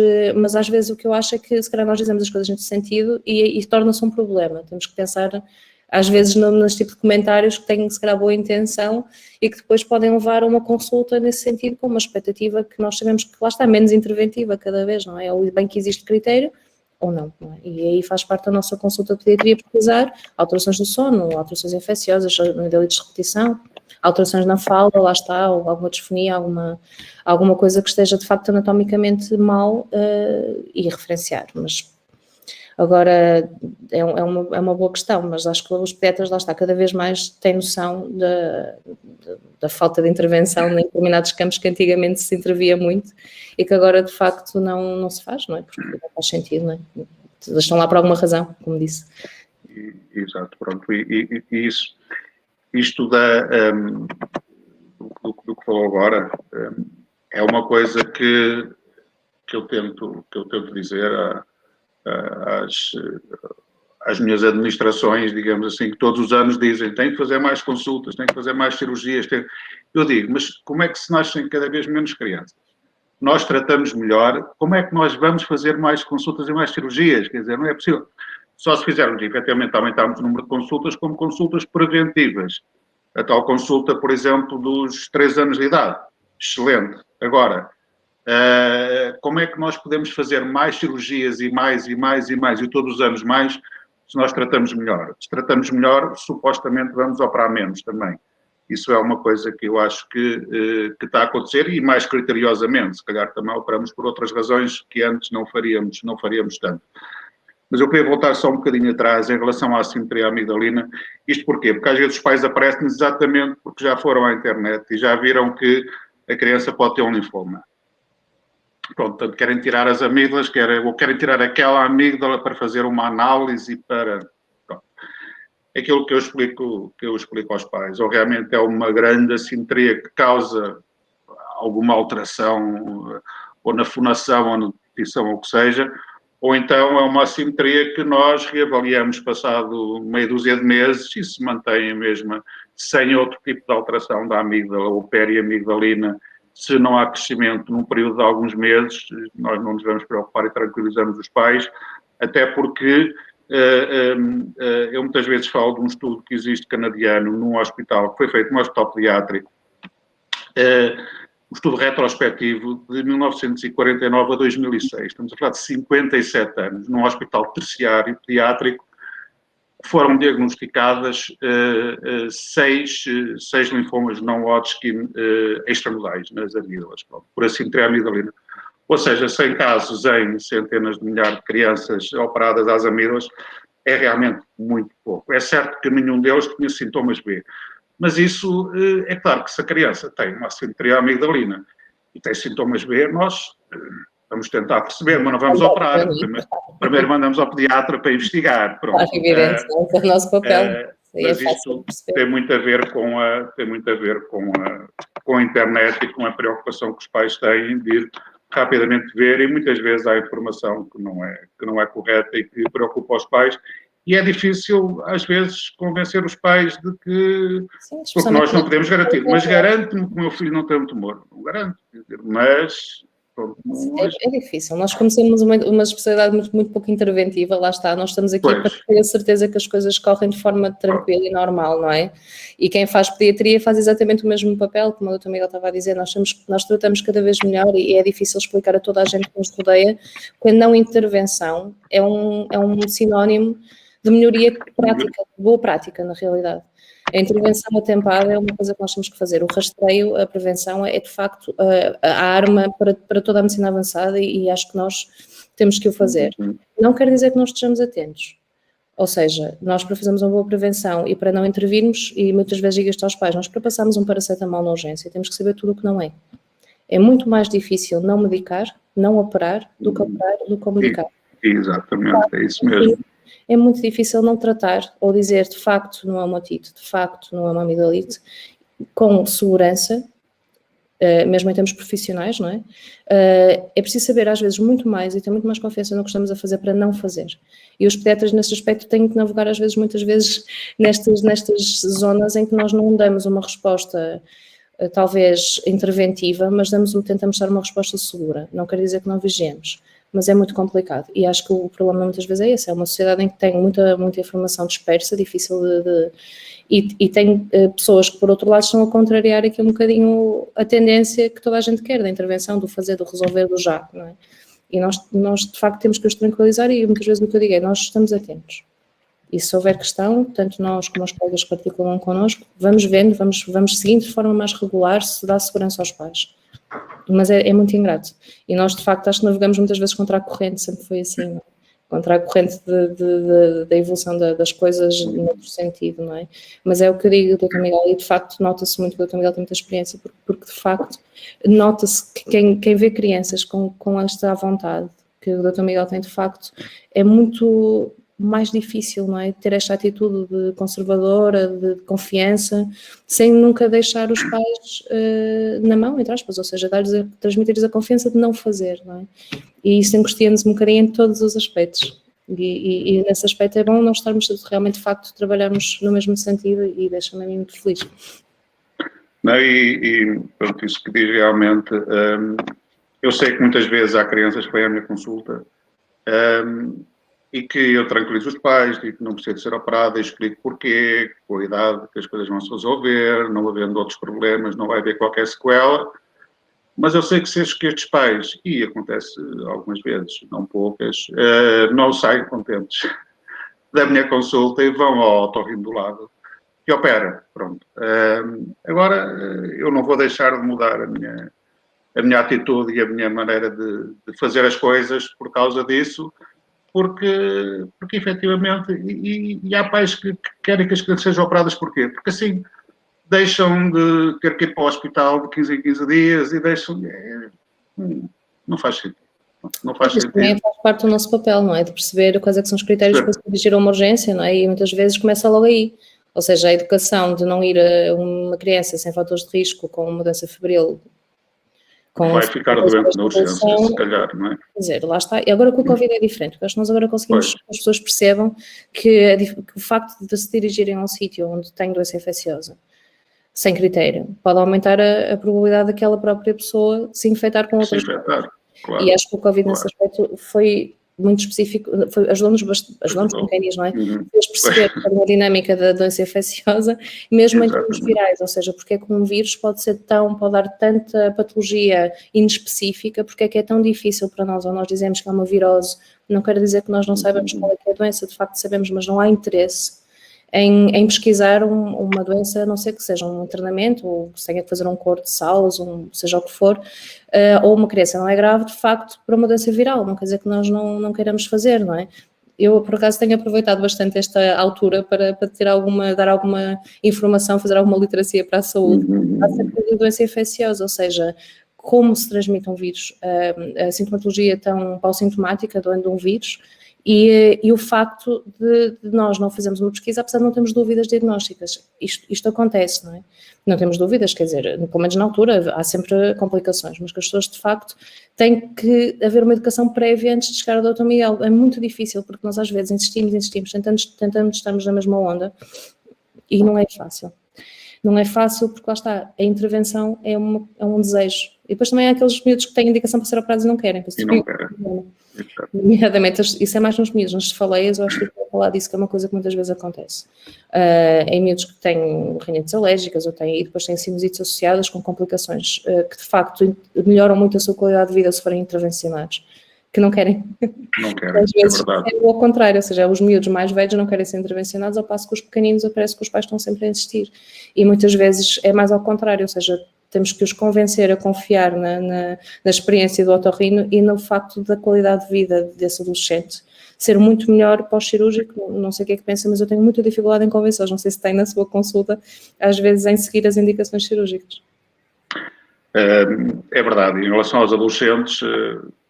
às vezes o que eu acho é que se calhar nós dizemos as coisas nesse sentido e torna-se um problema. Temos que pensar, às vezes, nesse tipo de comentários que têm se calhar boa intenção e que depois podem levar a uma consulta nesse sentido com uma expectativa que nós sabemos que lá está menos interventiva cada vez, não é? Ou bem que existe critério ou não, não é? E aí faz parte da nossa consulta de pediatria pesquisar alterações do sono, alterações infecciosas, amigdalites de repetição, alterações na fala, lá está, ou alguma disfonia, alguma coisa que esteja de facto anatomicamente mal e referenciar, mas agora é uma boa questão, mas acho que os pediatras lá está, cada vez mais têm noção da falta de intervenção em determinados campos que antigamente se intervia muito e que agora de facto não se faz, não é? Porque não faz sentido, não é? Eles estão lá por alguma razão, como disse. Exato, pronto, e isto do que falou agora é uma coisa que eu tento dizer às minhas administrações, digamos assim, que todos os anos dizem tem que fazer mais consultas, tem que fazer mais cirurgias. Eu digo, mas como é que se nascem cada vez menos crianças? Nós tratamos melhor, como é que nós vamos fazer mais consultas e mais cirurgias? Quer dizer, não é possível. Só se fizermos, efetivamente, aumentarmos o número de consultas como consultas preventivas. A tal consulta, por exemplo, dos 3 anos de idade. Excelente. Agora, como é que nós podemos fazer mais cirurgias e mais, e todos os anos mais, se nós tratamos melhor? Se tratamos melhor, supostamente vamos operar menos também. Isso é uma coisa que eu acho que está a acontecer e mais criteriosamente. Se calhar também operamos por outras razões que antes não faríamos tanto. Mas eu queria voltar só um bocadinho atrás em relação à assimetria amigdalina. Isto porquê? Porque às vezes os pais aparecem exatamente porque já foram à internet e já viram que a criança pode ter um linfoma. Pronto, portanto, querem tirar as amígdalas, ou querem tirar aquela amígdala para fazer uma análise para... Pronto. É aquilo que eu explico aos pais. Ou realmente é uma grande assimetria que causa alguma alteração ou na fonação ou na dentição ou o que seja, ou então é uma assimetria que nós reavaliamos passado meia dúzia de meses e se mantém a mesma, sem outro tipo de alteração da amígdala ou periamigdalina. Se não há crescimento num período de alguns meses, nós não nos vamos preocupar e tranquilizamos os pais, até porque eu muitas vezes falo de um estudo que existe canadiano num hospital, que foi feito num hospital pediátrico, um estudo retrospectivo de 1949 a 2006, estamos a falar de 57 anos, num hospital terciário pediátrico, foram diagnosticadas 6 linfomas não Hodgkin extranodais nas amígdalas, por assimetria amigdalina. Ou seja, 100 casos em centenas de milhares de crianças operadas às amígdalas é realmente muito pouco. É certo que nenhum deles tinha sintomas B, mas isso é claro que se a criança tem uma assimetria amigdalina e tem sintomas B, nós vamos tentar perceber, mas não vamos operar. Primeiro mandamos ao pediatra para investigar. Pronto. Claro, evidente, é o nosso papel. Mas isto tem muito a ver com a internet e com a preocupação que os pais têm de ir rapidamente ver, e muitas vezes há informação que não é correta e que preocupa os pais. E é difícil, às vezes, convencer os pais de que... Sim, porque nós não podemos garantir. Mas garanto-me que o meu filho não tem um tumor. Não garanto. Mas... É difícil. Nós conhecemos uma especialidade muito pouco interventiva, lá está. Nós estamos aqui para ter a certeza que as coisas correm de forma tranquila e normal, não é? E quem faz pediatria faz exatamente o mesmo papel, como o Dr. Miguel estava a dizer. Nós tratamos cada vez melhor e é difícil explicar a toda a gente que nos rodeia que a não intervenção é um sinónimo de melhoria prática, de boa prática, na realidade. A intervenção atempada é uma coisa que nós temos que fazer. O rastreio, a prevenção, é de facto a arma para toda a medicina avançada e acho que nós temos que o fazer. Não quer dizer que nós estejamos atentos. Ou seja, nós para fazermos uma boa prevenção e para não intervirmos, e muitas vezes digo isto aos pais, nós para passarmos um paracetamol na urgência temos que saber tudo o que não é. É muito mais difícil não medicar, não operar, do que medicar. Exatamente, é isso mesmo. É muito difícil não tratar ou dizer de facto não é uma otite, de facto não é uma amigdalite, com segurança, mesmo em termos profissionais, não é? É preciso saber às vezes muito mais e ter muito mais confiança no que estamos a fazer para não fazer. E os pediatras nesse aspecto têm que navegar às vezes, muitas vezes, nestas zonas em que nós não damos uma resposta talvez interventiva, mas tentamos dar uma resposta segura. Não quer dizer que não vigiemos, mas é muito complicado. E acho que o problema muitas vezes é esse, é uma sociedade em que tem muita informação dispersa, difícil e tem pessoas que, por outro lado, estão a contrariar aqui um bocadinho a tendência que toda a gente quer, da intervenção, do fazer, do resolver, do já, não é? E nós de facto, temos que os tranquilizar e muitas vezes o que eu digo é, nós estamos atentos. E se houver questão, tanto nós como os colegas que particulam connosco, vamos vendo, vamos seguindo de forma mais regular, se dá segurança aos pais. Mas é muito ingrato. E nós, de facto, acho que navegamos muitas vezes contra a corrente, sempre foi assim, não é? Contra a corrente da evolução das coisas noutro sentido, não é? Mas é o que eu digo, Dr. Miguel, e de facto nota-se muito que o Dr. Miguel tem muita experiência, porque de facto nota-se que quem vê crianças com esta vontade que o Dr. Miguel tem, de facto, é muito mais difícil, não é? Ter esta atitude de conservadora, de confiança, sem nunca deixar os pais na mão, entre aspas, ou seja, transmitir-lhes a confiança de não fazer, não é? E isso angustia-nos um bocadinho em todos os aspectos. E nesse aspecto é bom nós estarmos realmente, de facto, trabalharmos no mesmo sentido e deixa-me a mim muito feliz. Não, pronto, isso que diz realmente, eu sei que muitas vezes há crianças que vêm à minha consulta e que eu tranquilizo os pais, digo que não precisa de ser operada, explico porquê, com a idade que as coisas vão se resolver, não havendo outros problemas, não vai haver qualquer sequela. Mas eu sei que se estes pais, e acontece algumas vezes, não poucas, não saem contentes da minha consulta e vão ao otorrino do lado e opera, pronto. Agora, eu não vou deixar de mudar a minha atitude e a minha maneira de fazer as coisas por causa disso, porque efetivamente, e há pais que querem que as crianças sejam operadas porquê? Porque assim deixam de ter que ir para o hospital de 15 em 15 dias e deixam... não faz sentido. Não faz Mas sentido. também faz parte do nosso papel, não é? De perceber quais é que são os critérios para se dirigir a uma urgência, não é? E muitas vezes começa logo aí. Ou seja, a educação de não ir a uma criança sem fatores de risco com uma doença febril, vai ficar doente na urgência, se calhar, não é? Quer dizer, lá está. E agora com o Covid é diferente, porque acho que nós agora conseguimos que as pessoas percebam que o facto de se dirigirem a um sítio onde tem doença infecciosa, sem critério, pode aumentar a probabilidade daquela própria pessoa se infectar com outras pessoas. Claro, e acho que o Covid nesse aspecto foi muito específico, ajudou-nos um bocadinho, não é? Fez perceber a dinâmica da doença infecciosa, mesmo em termos virais, ou seja, porque é que um vírus pode dar tanta patologia inespecífica, porque é que é tão difícil para nós, ou nós dizemos que é uma virose, não quer dizer que nós não saibamos qual é que é a doença, de facto sabemos, mas não há interesse em pesquisar uma doença, a não ser que seja um internamento, ou que se tenha que fazer um corte de salos, seja o que for, ou uma criança não é grave, de facto, para uma doença viral, não quer dizer que nós não queiramos fazer, não é? Eu, por acaso, tenho aproveitado bastante esta altura para dar alguma informação, fazer alguma literacia para a saúde, acerca da doença infecciosa, ou seja, como se transmite um vírus, a sintomatologia tão pausintomática de um vírus, e o facto de nós não fazermos uma pesquisa, apesar de não termos dúvidas diagnósticas. Isto acontece, não é? Não temos dúvidas, quer dizer, pelo menos na altura há sempre complicações, mas que as pessoas de facto têm que haver uma educação prévia antes de chegar ao Dr. Miguel. É muito difícil, porque nós às vezes insistimos, tentamos estarmos na mesma onda e não é fácil. Não é fácil porque lá está, a intervenção é um desejo. E depois também há aqueles miúdos que têm indicação para ser operados e não querem. E não querem. Nomeadamente, isso é mais nos miúdos, nas cefaleias, eu acho que estou a falar disso, que é uma coisa que muitas vezes acontece. Em miúdos que têm rinites alérgicas e depois têm sinusites associadas com complicações que de facto melhoram muito a sua qualidade de vida se forem intervencionados, que não querem. Não querem, às vezes, é verdade. É ao contrário, ou seja, os miúdos mais velhos não querem ser intervencionados, ao passo que os pequeninos parece que os pais estão sempre a insistir. E muitas vezes é mais ao contrário, ou seja, temos que os convencer a confiar na experiência do otorrino e no facto da qualidade de vida desse adolescente ser muito melhor pós-cirúrgico. Não sei o que é que pensa, mas eu tenho muita dificuldade em convencê-los. Não sei se tem na sua consulta, às vezes, em seguir as indicações cirúrgicas. É verdade. Em relação aos adolescentes,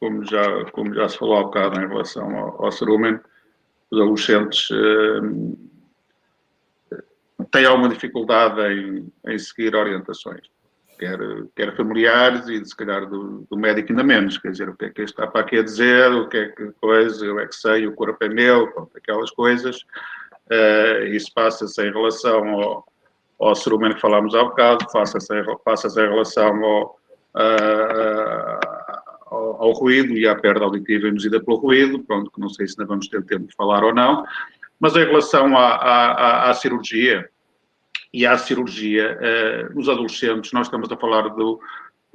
como já se falou há bocado em relação ao cerumen, os adolescentes têm alguma dificuldade em seguir orientações. Quer familiares e, se calhar, do médico ainda menos. Quer dizer, o que é que está para aqui a dizer, o que é que coisa, eu é que sei, o corpo é meu, pronto, aquelas coisas. Isso passa-se em relação ao cerumen que falámos há bocado, passa-se em relação ao ruído e à perda auditiva induzida pelo ruído, pronto, que não sei se ainda vamos ter tempo de falar ou não. Mas em relação à cirurgia, nos adolescentes, nós estamos a falar, por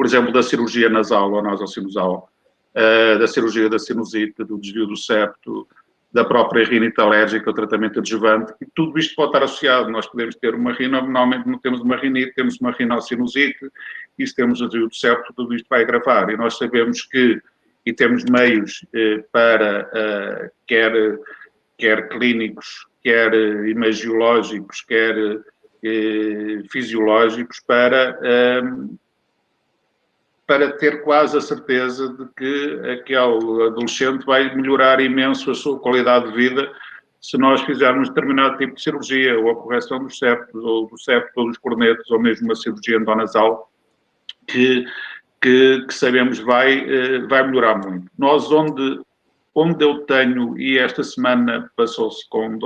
exemplo, da cirurgia nasal ou nasocinusal, da cirurgia da sinusite, do desvio do septo, da própria rinite alérgica, o tratamento adjuvante, e tudo isto pode estar associado. Nós podemos ter uma normalmente não temos uma rinite, temos uma rinocinusite, e se temos o desvio do septo, tudo isto vai agravar. E nós sabemos e temos meios para, quer clínicos, quer imagiológicos, quer fisiológicos, para ter quase a certeza de que aquele adolescente vai melhorar imenso a sua qualidade de vida se nós fizermos determinado tipo de cirurgia, ou a correção dos septos, ou do septo, ou dos cornetos, ou mesmo uma cirurgia endonasal, que sabemos vai melhorar muito. Nós, onde eu tenho, e esta semana passou-se com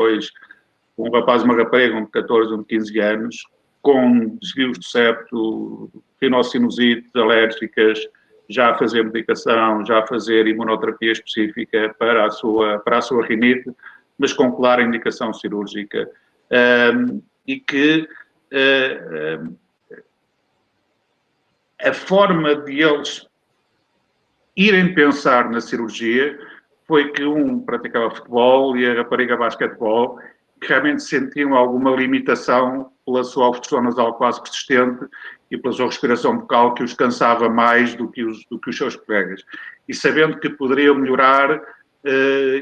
um rapaz e uma rapariga, um de 14 e um de 15 anos, com desvios de septo, rinossinusites alérgicas, já a fazer medicação, já a fazer imunoterapia específica para a sua rinite, mas com clara indicação cirúrgica. E que a forma de eles irem pensar na cirurgia foi que um praticava futebol e a rapariga basquetebol, que realmente sentiam alguma limitação pela sua obstrução nasal quase persistente e pela sua respiração bucal, que os cansava mais do que os seus colegas. E sabendo que poderiam melhorar,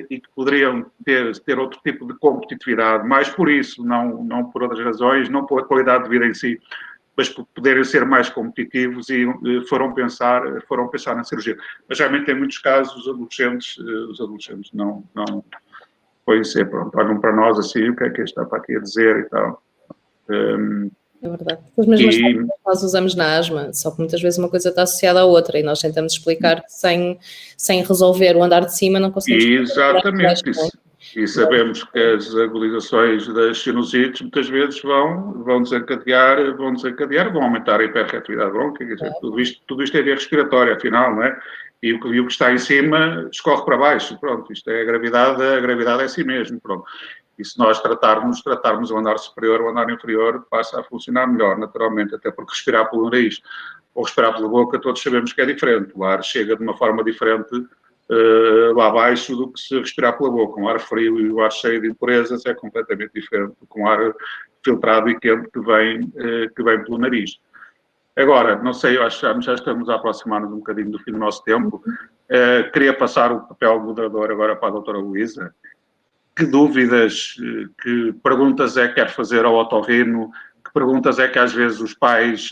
e que poderiam ter outro tipo de competitividade, mais por isso, não por outras razões, não pela qualidade de vida em si, mas por poderem ser mais competitivos e foram pensar na cirurgia. Mas realmente em muitos casos os adolescentes não podem ser, pronto, olham para nós assim, o que é que está para aqui a dizer e tal. É verdade. As mesmas coisas que nós usamos na asma, só que muitas vezes uma coisa está associada à outra e nós tentamos explicar que sem resolver o andar de cima não conseguimos... Exatamente, e sabemos que as agudizações das sinusites muitas vezes vão desencadear, vão aumentar a hiperreatividade bronquica, quer dizer, tudo isto é via respiratória, afinal, não é? E o que está em cima escorre para baixo, pronto, isto é a gravidade é assim mesmo, pronto. E se nós tratarmos o andar superior, o andar inferior passa a funcionar melhor, naturalmente, até porque respirar pelo nariz ou respirar pela boca, todos sabemos que é diferente. O ar chega de uma forma diferente lá abaixo do que se respirar pela boca. Um ar frio e o ar cheio de impurezas é completamente diferente do que um ar filtrado e quente que vem pelo nariz. Agora, não sei, eu acho que já estamos a aproximar-nos um bocadinho do fim do nosso tempo. Queria passar o papel moderador agora para a doutora Luísa. Que dúvidas, que perguntas é que quer fazer ao otorrino, que perguntas é que às vezes os pais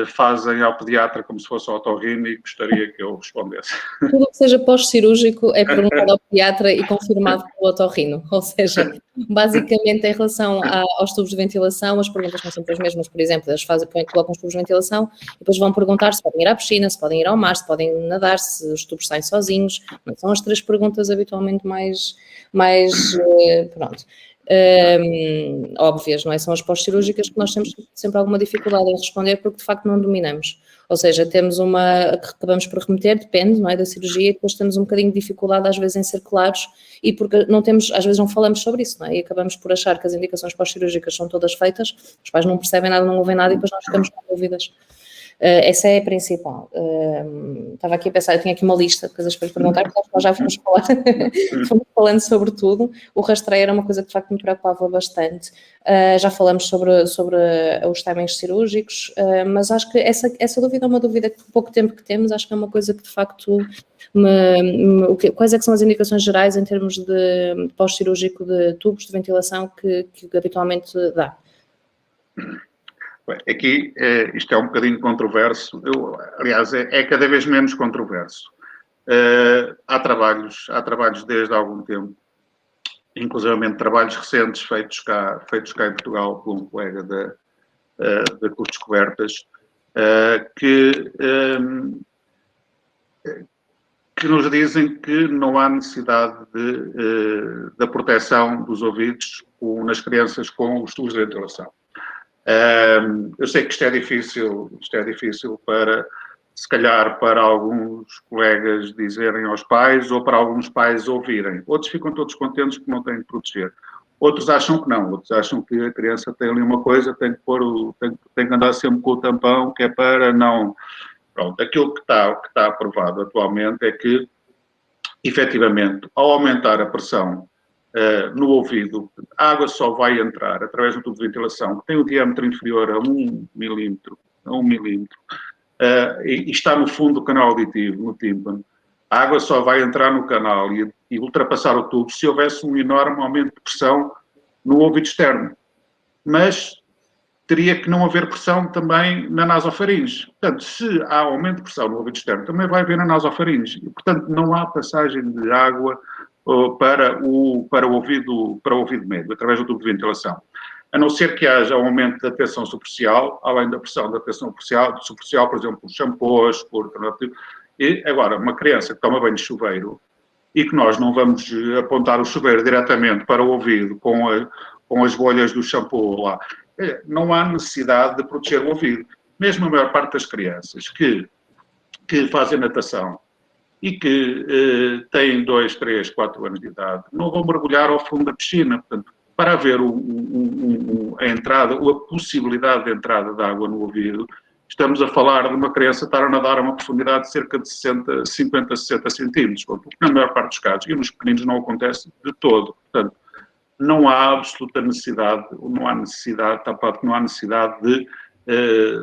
fazem ao pediatra como se fosse ao otorrino e gostaria que eu respondesse. Tudo o que seja pós-cirúrgico é perguntado ao pediatra e confirmado pelo otorrino, ou seja, basicamente em relação aos tubos de ventilação, as perguntas são sempre as mesmas, por exemplo, eles colocam os tubos de ventilação e depois vão perguntar se podem ir à piscina, se podem ir ao mar, se podem nadar, se os tubos saem sozinhos, são as 3 perguntas habitualmente mais pronto, óbvias, não é? São as pós-cirúrgicas que nós temos sempre alguma dificuldade em responder porque de facto não dominamos. Ou seja, temos uma que acabamos por remeter, depende, não é, da cirurgia, e depois temos um bocadinho de dificuldade às vezes em ser claros e porque às vezes não falamos sobre isso, não é? E acabamos por achar que as indicações pós-cirúrgicas são todas feitas, os pais não percebem nada, não ouvem nada e depois nós ficamos com dúvidas. Essa é a principal. Estava aqui a pensar, eu tinha aqui uma lista de coisas para lhe perguntar, porque nós já fomos falando sobre tudo. O rastreio era uma coisa que de facto me preocupava bastante. Já falamos sobre os timings cirúrgicos, mas acho que essa dúvida é uma dúvida que, por pouco tempo que temos, acho que é uma coisa que de facto quais é que são as indicações gerais em termos de pós-cirúrgico de tubos de ventilação que habitualmente dá? Bem, aqui isto é um bocadinho controverso, aliás, é cada vez menos controverso. Há trabalhos desde há algum tempo, inclusivamente trabalhos recentes feitos cá em Portugal por um colega da Cruz Descobertas, que nos dizem que não há necessidade da proteção dos ouvidos nas crianças com os tubos de ventilação. Eu sei que isto é difícil para, se calhar, para alguns colegas dizerem aos pais ou para alguns pais ouvirem. Outros ficam todos contentes que não têm de proteger. Outros acham que não. Outros acham que a criança tem ali uma coisa, tem que andar sempre com o tampão, que é para não... Pronto, aquilo que está aprovado atualmente é que, efetivamente, ao aumentar a pressão no ouvido, a água só vai entrar através do tubo de ventilação, que tem o diâmetro inferior a 1 milímetro, e está no fundo do canal auditivo, no tímpano. A água só vai entrar no canal e ultrapassar o tubo se houvesse um enorme aumento de pressão no ouvido externo. Mas teria que não haver pressão também na nasofaringe. Portanto, se há aumento de pressão no ouvido externo, também vai haver na nasofaringe. E, portanto, não há passagem de água para o ouvido médio, através do tubo de ventilação. A não ser que haja um aumento da tensão superficial, além da pressão da tensão superficial, por exemplo, por shampoos, por... E, agora, uma criança que toma banho de chuveiro e que nós não vamos apontar o chuveiro diretamente para o ouvido com as bolhas do shampoo lá, não há necessidade de proteger o ouvido. Mesmo a maior parte das crianças que fazem natação e que têm 2, 3, 4 anos de idade, não vão mergulhar ao fundo da piscina. Portanto, para haver a possibilidade de entrada de água no ouvido, estamos a falar de uma criança estar a nadar a uma profundidade de cerca de 50, 60 centímetros, porque na maior parte dos casos, e nos pequeninos não acontece de todo. Portanto, não há absoluta necessidade, tampouco não há necessidade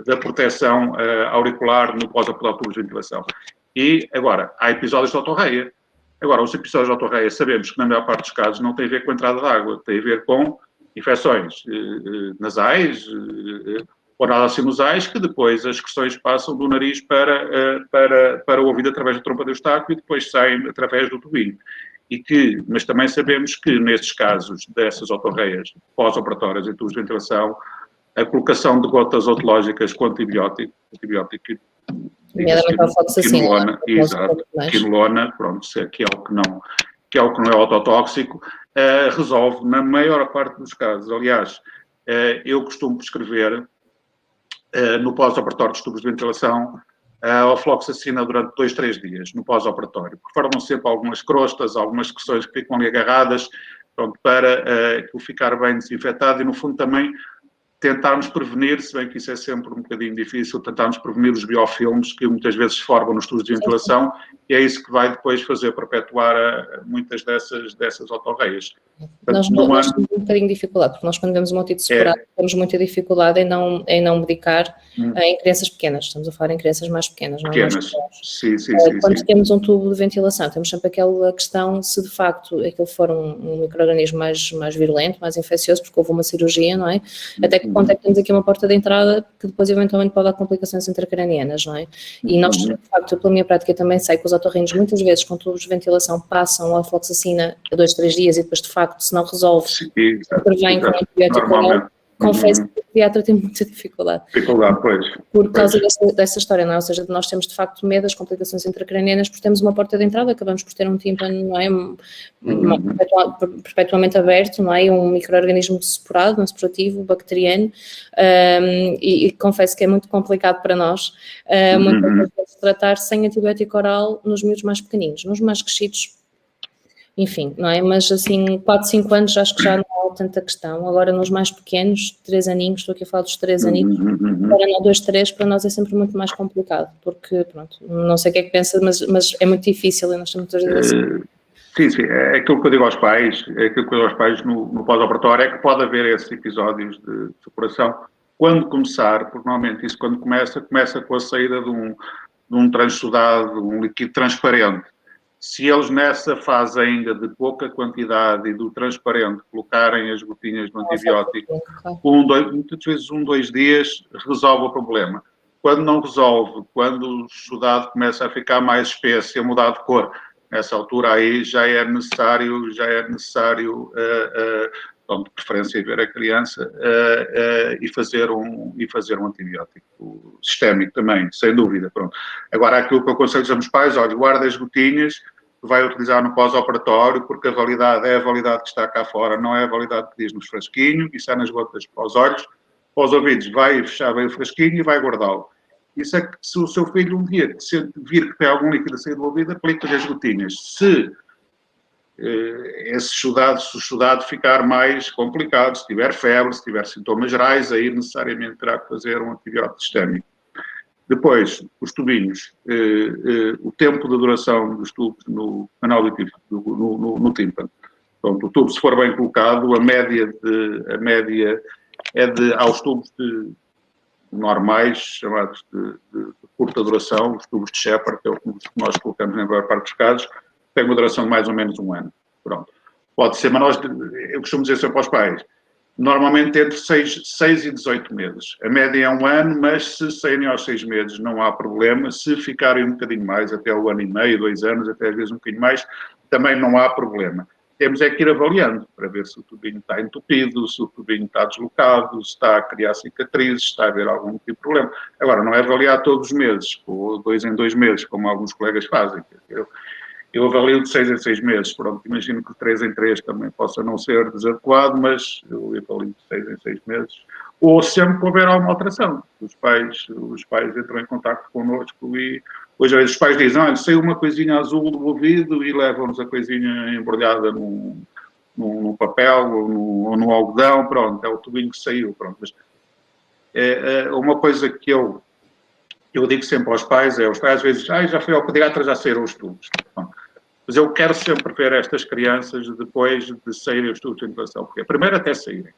da proteção auricular no pós-apelado de ventilação. E, agora, há episódios de otorreia. Agora, os episódios de otorreia sabemos que na maior parte dos casos não tem a ver com a entrada de água, tem a ver com infecções nasais ou nasal-sinusais, que depois as secreções passam do nariz para o ouvido através da trompa do Eustáquio e depois saem através do tubinho. Mas também sabemos que, nestes casos dessas otorreias pós-operatórias em tubos de ventilação, a colocação de gotas otológicas com antibiótico Nomeadamente a fluoxacina. Quinolona, pronto, que é algo que não é ototóxico, resolve na maior parte dos casos. Aliás, eu costumo prescrever no pós-operatório dos tubos de ventilação a fluoxacina durante 2, 3 dias, no pós-operatório, porque formam sempre algumas crostas, algumas secreções que ficam ali agarradas, pronto, para aquilo ficar bem desinfetado e, no fundo, também tentarmos prevenir, se bem que isso é sempre um bocadinho difícil, tentarmos prevenir os biofilmes que muitas vezes se formam nos tubos de ventilação, e é isso que vai depois fazer perpetuar muitas dessas otorreias. Nós temos um bocadinho de dificuldade, porque nós quando vemos uma otite separada, temos muita dificuldade em não medicar em crianças pequenas, estamos a falar em crianças mais pequenas. Sim. Quando temos um tubo de ventilação, temos sempre aquela questão se de facto aquele for um micro-organismo mais virulento, mais infeccioso, porque houve uma cirurgia, não é? Até que ponto é que temos aqui uma porta de entrada que depois eventualmente pode dar complicações intracranianas, não é? E nós, de facto, pela minha prática também sei que os otorrinos muitas vezes com tubos de ventilação passam a fluoxacina a 2, 3 dias e depois de facto se não resolve, intervém com antibiótico oral. Confesso que o pediatra tem muita dificuldade. Por causa dessa história, não é? Ou seja, nós temos de facto medo das complicações intracranianas porque temos uma porta de entrada, acabamos por ter um tímpano, não é? Perpetuamente aberto, não é? Um micro-organismo suporado, um suporativo, bacteriano, e confesso que é muito complicado para nós, muitas vezes, tratar sem antibiótico oral nos miúdos mais pequeninos. Nos mais crescidos, enfim, não é? Mas assim, 4, 5 anos acho que já não há tanta questão. Agora nos mais pequenos, 3 aninhos, estou aqui a falar dos 3 aninhos, agora não 2, 3, para nós é sempre muito mais complicado, porque, pronto, não sei o que é que pensa, mas é muito difícil e nós temos muitas vezes... Sim, é aquilo que eu digo aos pais, no pós-operatório, é que pode haver esses episódios de supuração. Quando começar, porque normalmente isso quando começa com a saída de um transudado, um líquido transparente. Se eles nessa fase ainda de pouca quantidade e do transparente colocarem as gotinhas do antibiótico, muitas vezes 1, 2 dias resolve o problema. Quando não resolve, quando o sudado começa a ficar mais espesso e a mudar de cor, nessa altura aí já é necessário de preferência ver a criança e fazer um antibiótico sistémico também, sem dúvida. Pronto. Agora, aquilo que eu aconselho aos pais, olha, guarda as gotinhas, vai utilizar no pós-operatório, porque a validade é a validade que está cá fora, não é a validade que diz no frasquinho, e sai nas gotas para os olhos, para os ouvidos, vai fechar bem o frasquinho e vai guardá-lo. Isso é que se o seu filho um dia vir que tem algum líquido a sair do ouvido, aplica-lhe as gotinhas. Se o sudado ficar mais complicado, se tiver febre, se tiver sintomas gerais, aí necessariamente terá que fazer um antibiótico sistémico. Depois, os tubinhos, o tempo de duração dos tubos no canal auditivo, no tímpano. Pronto, o tubo, se for bem colocado, a média é aos tubos normais, chamados de curta duração, os tubos de Shepard, que é o que nós colocamos na maior parte dos casos, tem uma duração de mais ou menos 1 ano. Pronto. Pode ser, mas eu costumo dizer sempre aos pais, normalmente entre 6 e 18 meses. A média é 1 ano, mas se saírem aos 6 meses não há problema. Se ficarem um bocadinho mais, até 1 ano e meio, 2 anos, até às vezes um bocadinho mais, também não há problema. Temos é que ir avaliando para ver se o tubinho está entupido, se o tubinho está deslocado, se está a criar cicatrizes, se está a haver algum tipo de problema. Agora, não é avaliar todos os meses, ou 2 em 2 meses, como alguns colegas fazem. Eu avalio de 6 em 6 meses, pronto, imagino que de 3 em 3 também possa não ser desadequado, mas eu avalio de 6 em 6 meses. Ou sempre que houver alguma alteração. Os pais entram em contato connosco e hoje os pais dizem, olha, saiu uma coisinha azul do ouvido e levam-nos a coisinha embrulhada num papel ou no algodão, pronto, é o tubinho que saiu, pronto. Mas uma coisa que eu digo sempre aos pais os pais às vezes, já fui ao pediatra, já saíram os tubos. Mas eu quero sempre ver estas crianças depois de saírem os tubos de ventilação, porque primeiro até saírem,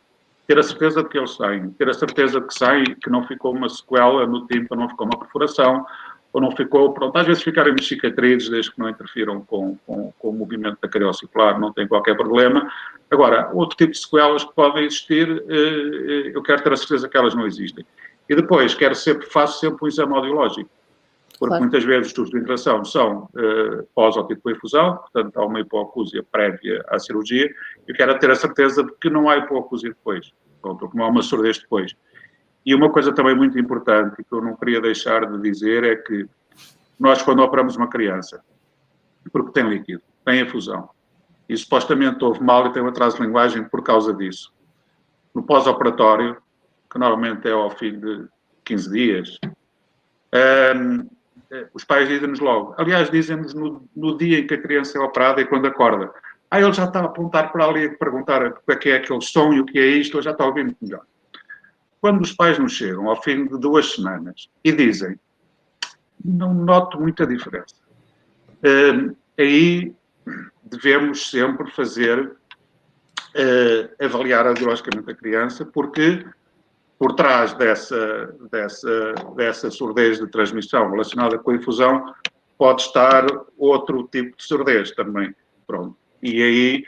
ter a certeza de que eles saem, ter a certeza de que saem, que não ficou uma sequela no tímpano, não ficou uma perfuração, ou não ficou, pronto, às vezes ficarem cicatrizes, desde que não interfiram com o movimento da cadeia ocicular, não tem qualquer problema. Agora, outro tipo de sequelas que podem existir, eu quero ter a certeza que elas não existem. E depois, faço sempre um exame audiológico, porque Claro. muitas vezes os tubos de ventilação são pós-otivo com infusão, portanto há uma hipoacúsia prévia à cirurgia, eu quero ter a certeza de que não há hipoacúsia depois, ou que não há uma surdez depois. E uma coisa também muito importante, que eu não queria deixar de dizer, é que nós, quando operamos uma criança, porque tem líquido, tem efusão, e supostamente houve mal e tem um atraso de linguagem por causa disso. No pós-operatório, que normalmente é ao fim de 15 dias, os pais dizem-nos logo, aliás, dizem-nos no dia em que a criança é operada e quando acorda. Ele já está a apontar para ali e perguntar o que é aquele som e o que é isto, eu já está a ouvir muito melhor. Quando os pais nos chegam ao fim de 2 semanas e dizem, não noto muita diferença, aí devemos sempre avaliar audiologicamente a criança, porque por trás dessa surdez de transmissão relacionada com a infusão pode estar outro tipo de surdez também. Pronto. E aí,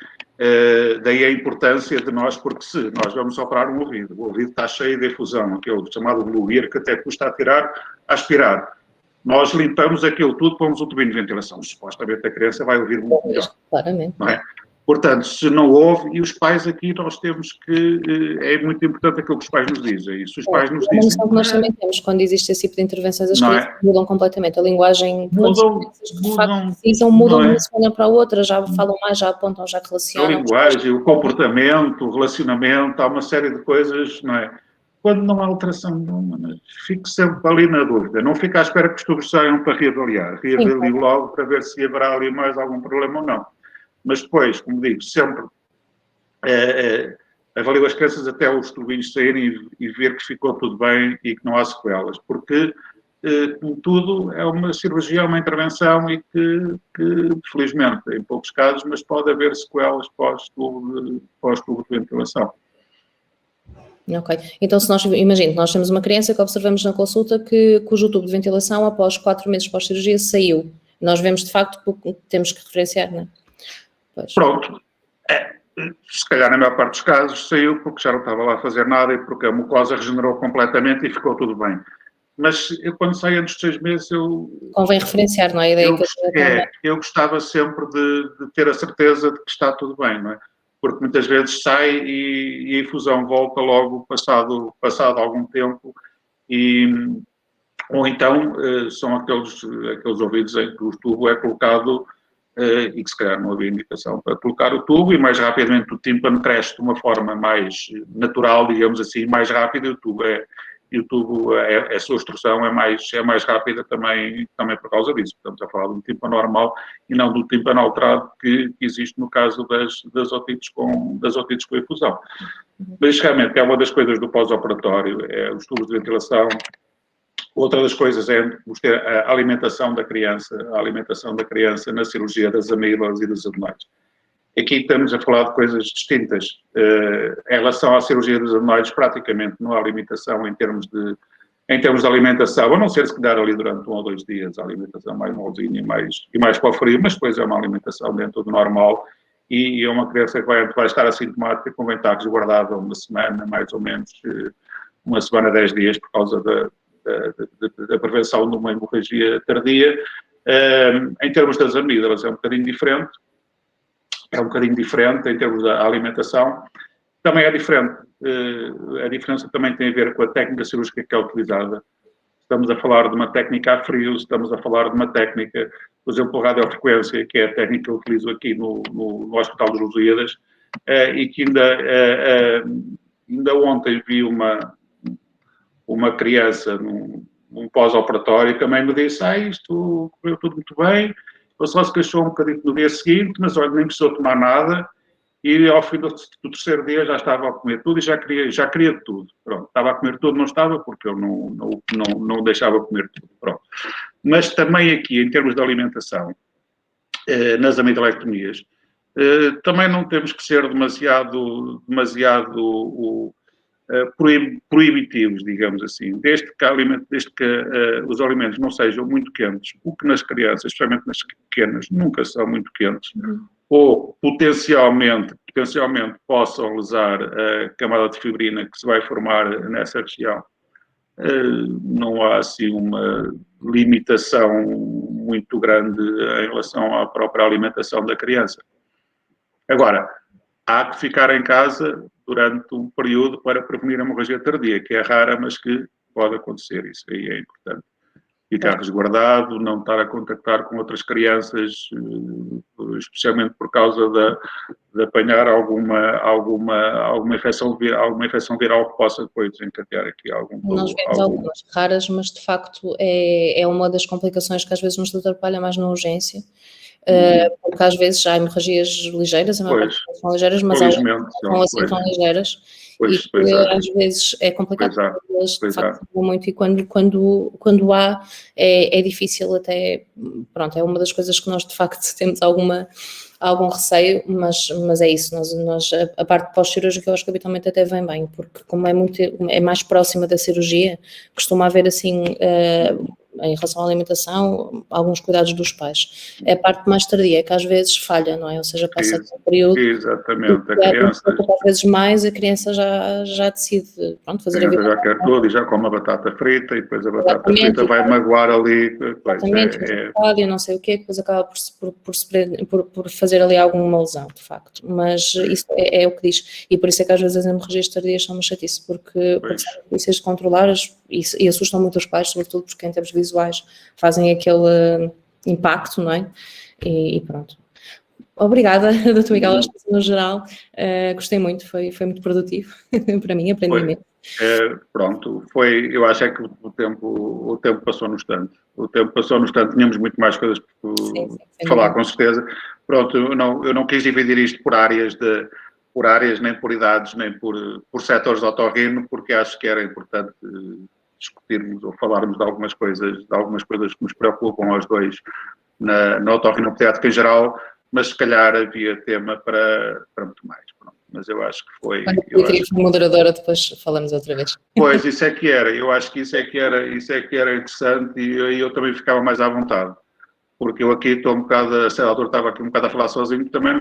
daí a importância de nós, porque se nós vamos operar um ouvido, o ouvido está cheio de efusão, aquele chamado blue ear, que até custa a aspirar. Nós limpamos aquilo tudo, pomos um tubinho de ventilação. Supostamente a criança vai ouvir muito melhor. Claramente. Não é? Portanto, se não houve, e os pais aqui nós temos que, é muito importante aquilo que os pais nos dizem, e se os pais nos dizem... É uma noção que nós também temos, quando existe esse tipo de intervenções, as crianças mudam completamente, a linguagem, mudam, precisam, mudam de uma semana para a outra, já falam mais, já apontam, já relacionam. A linguagem, o comportamento, o relacionamento, há uma série de coisas, não é? Quando não há alteração nenhuma, fico sempre ali na dúvida, não fico à espera que os tubos saiam para reavaliar, reavalio logo para ver se haverá ali mais algum problema ou não. Mas depois, como digo, sempre avalio as crianças até os tubinhos saírem e ver que ficou tudo bem e que não há sequelas, porque, como tudo, é uma cirurgia, é uma intervenção e que, felizmente, em poucos casos, mas pode haver sequelas pós-tubo de ventilação. Ok. Então, se nós, imagino, nós temos uma criança que observamos na consulta cujo tubo de ventilação, após 4 meses pós-cirurgia, saiu. Nós vemos, de facto, porque temos que referenciar, não é? Pois. Pronto. Se calhar, na maior parte dos casos, saiu porque já não estava lá a fazer nada e porque a mucosa regenerou completamente e ficou tudo bem. Mas eu, quando saio antes de 6 meses, convém referenciar, não é? A ideia eu gostava sempre de ter a certeza de que está tudo bem, não é? Porque muitas vezes sai e a infusão volta logo passado algum tempo ou então são aqueles ouvidos em que o tubo é colocado e que se calhar não havia indicação para colocar o tubo e mais rapidamente o tímpano cresce de uma forma mais natural, digamos assim, mais rápida e o tubo, a sua extrusão é mais rápida também por causa disso. Estamos a falar de um tímpano normal e não do tímpano alterado que existe no caso das otites com infusão. Mas realmente é uma das coisas do pós-operatório, os tubos de ventilação. Outra das coisas é ter a alimentação da criança na cirurgia das amígdalas e dos adenoides. Aqui estamos a falar de coisas distintas. Em relação à cirurgia dos adenoides, praticamente não há limitação em termos de alimentação, a não ser se calhar ali durante 1 ou 2 dias, a alimentação mais molzinha e mais para o frio, mas depois é uma alimentação dentro do normal e é uma criança que vai estar assintomática, convém estar resguardada uma semana, mais ou menos, uma semana, 10 dias, por causa da prevenção de uma hemorragia tardia. Em termos das amígdalas é um bocadinho diferente em termos da alimentação. Também é diferente, a diferença também tem a ver com a técnica cirúrgica que é utilizada. Estamos a falar de uma técnica a frio, estamos a falar de uma técnica, por exemplo, radiofrequência, que é a técnica que eu utilizo aqui no Hospital dos Lusíadas, e que ainda ontem vi uma criança num pós-operatório que também me disse, isto correu tudo muito bem, eu só se queixou um bocadinho no dia seguinte, mas olha, nem precisou tomar nada, e ao fim do 3º dia já estava a comer tudo e já queria tudo. Pronto, estava a comer tudo, não estava, porque eu não deixava comer tudo. Pronto. Mas também aqui, em termos de alimentação, nas amidalectomias, também não temos que ser demasiado proibitivos, digamos assim, desde que os alimentos não sejam muito quentes, o que nas crianças, especialmente nas pequenas, nunca são muito quentes, ou potencialmente possam lesar a camada de fibrina que se vai formar nessa região. Não há assim uma limitação muito grande em relação à própria alimentação da criança. Agora, há que ficar em casa durante um período para prevenir a hemorragia tardia, que é rara, mas que pode acontecer. Isso aí é importante. Ficar resguardado, não estar a contactar com outras crianças, especialmente por causa de apanhar alguma infecção viral que possa depois desencadear aqui Nós vemos algumas raras, mas de facto é uma das complicações que às vezes nos atrapalha mais na urgência. Porque às vezes já há hemorragias ligeiras, a maior parte são ligeiras, mas há outras que são assim tão ligeiras e que às vezes é complicado porque elas de facto muito e quando há é difícil até, pronto, é uma das coisas que nós de facto temos algum receio, mas é isso, nós a parte pós-cirúrgica eu acho que habitualmente até vem bem, porque como é mais próxima da cirurgia, costuma haver assim, em relação à alimentação, alguns cuidados dos pais. É a parte mais tardia, que às vezes falha, não é? Ou seja, passa aquele período. Exatamente, a criança. Às vezes mais, a criança já decide, pronto, fazer a vida. Já quer tudo e já come a batata frita e depois a batata frita vai magoar ali. Exatamente, e não sei o quê, depois acaba por fazer ali alguma lesão, de facto. Mas isso é o que diz. E por isso é que às vezes as hemorragias tardias são uma chatice, porque são difíceis de controlar e assustam muito os pais, sobretudo porque em termos visuais fazem aquele impacto, não é? E pronto. Obrigada, Dr. Miguel, no geral, gostei muito, foi muito produtivo para mim, aprendi mesmo. Pronto, eu acho é que o tempo passou-nos tanto. O tempo passou-nos tanto, tínhamos muito mais coisas por falar, com certeza. Pronto, eu não quis dividir isto por áreas, nem por idades, nem por setores de otorrino, porque acho que era importante discutirmos ou falarmos de algumas coisas que nos preocupam aos dois na otorrinopediátrica em geral, mas se calhar havia tema para muito mais. Pronto. Mas eu acho que foi... Eu queria que moderadora, depois falamos outra vez. Pois, isso é que era. Eu acho que isso é que era interessante e eu também ficava mais à vontade. Porque eu aqui estou um bocado, a certa altura estava aqui um bocado a falar sozinho, também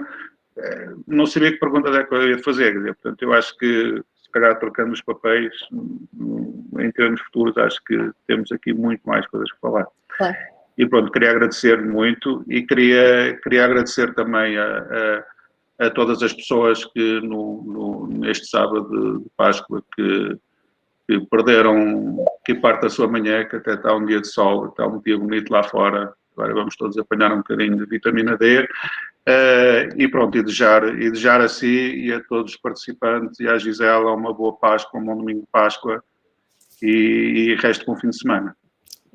não sabia que perguntas é que eu ia fazer. Quer dizer, portanto, eu acho que, se calhar, trocando os papéis, em termos futuros, acho que temos aqui muito mais coisas para falar. Claro. E pronto, queria agradecer muito e queria agradecer também a todas as pessoas que neste sábado de Páscoa que perderam que parte da sua manhã, que até está um dia de sol, está um dia bonito lá fora. Agora vamos todos apanhar um bocadinho de vitamina D e pronto, e desejar a si e a todos os participantes e à Gisela uma boa Páscoa, um bom domingo de Páscoa e resto bom fim de semana.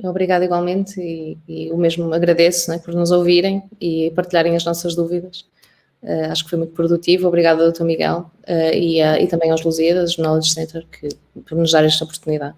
Obrigada igualmente e o mesmo agradeço, né, por nos ouvirem e partilharem as nossas dúvidas. Acho que foi muito produtivo. Obrigada, Dr. Miguel, e também aos Lusíadas, do Knowledge Center, por nos dar esta oportunidade.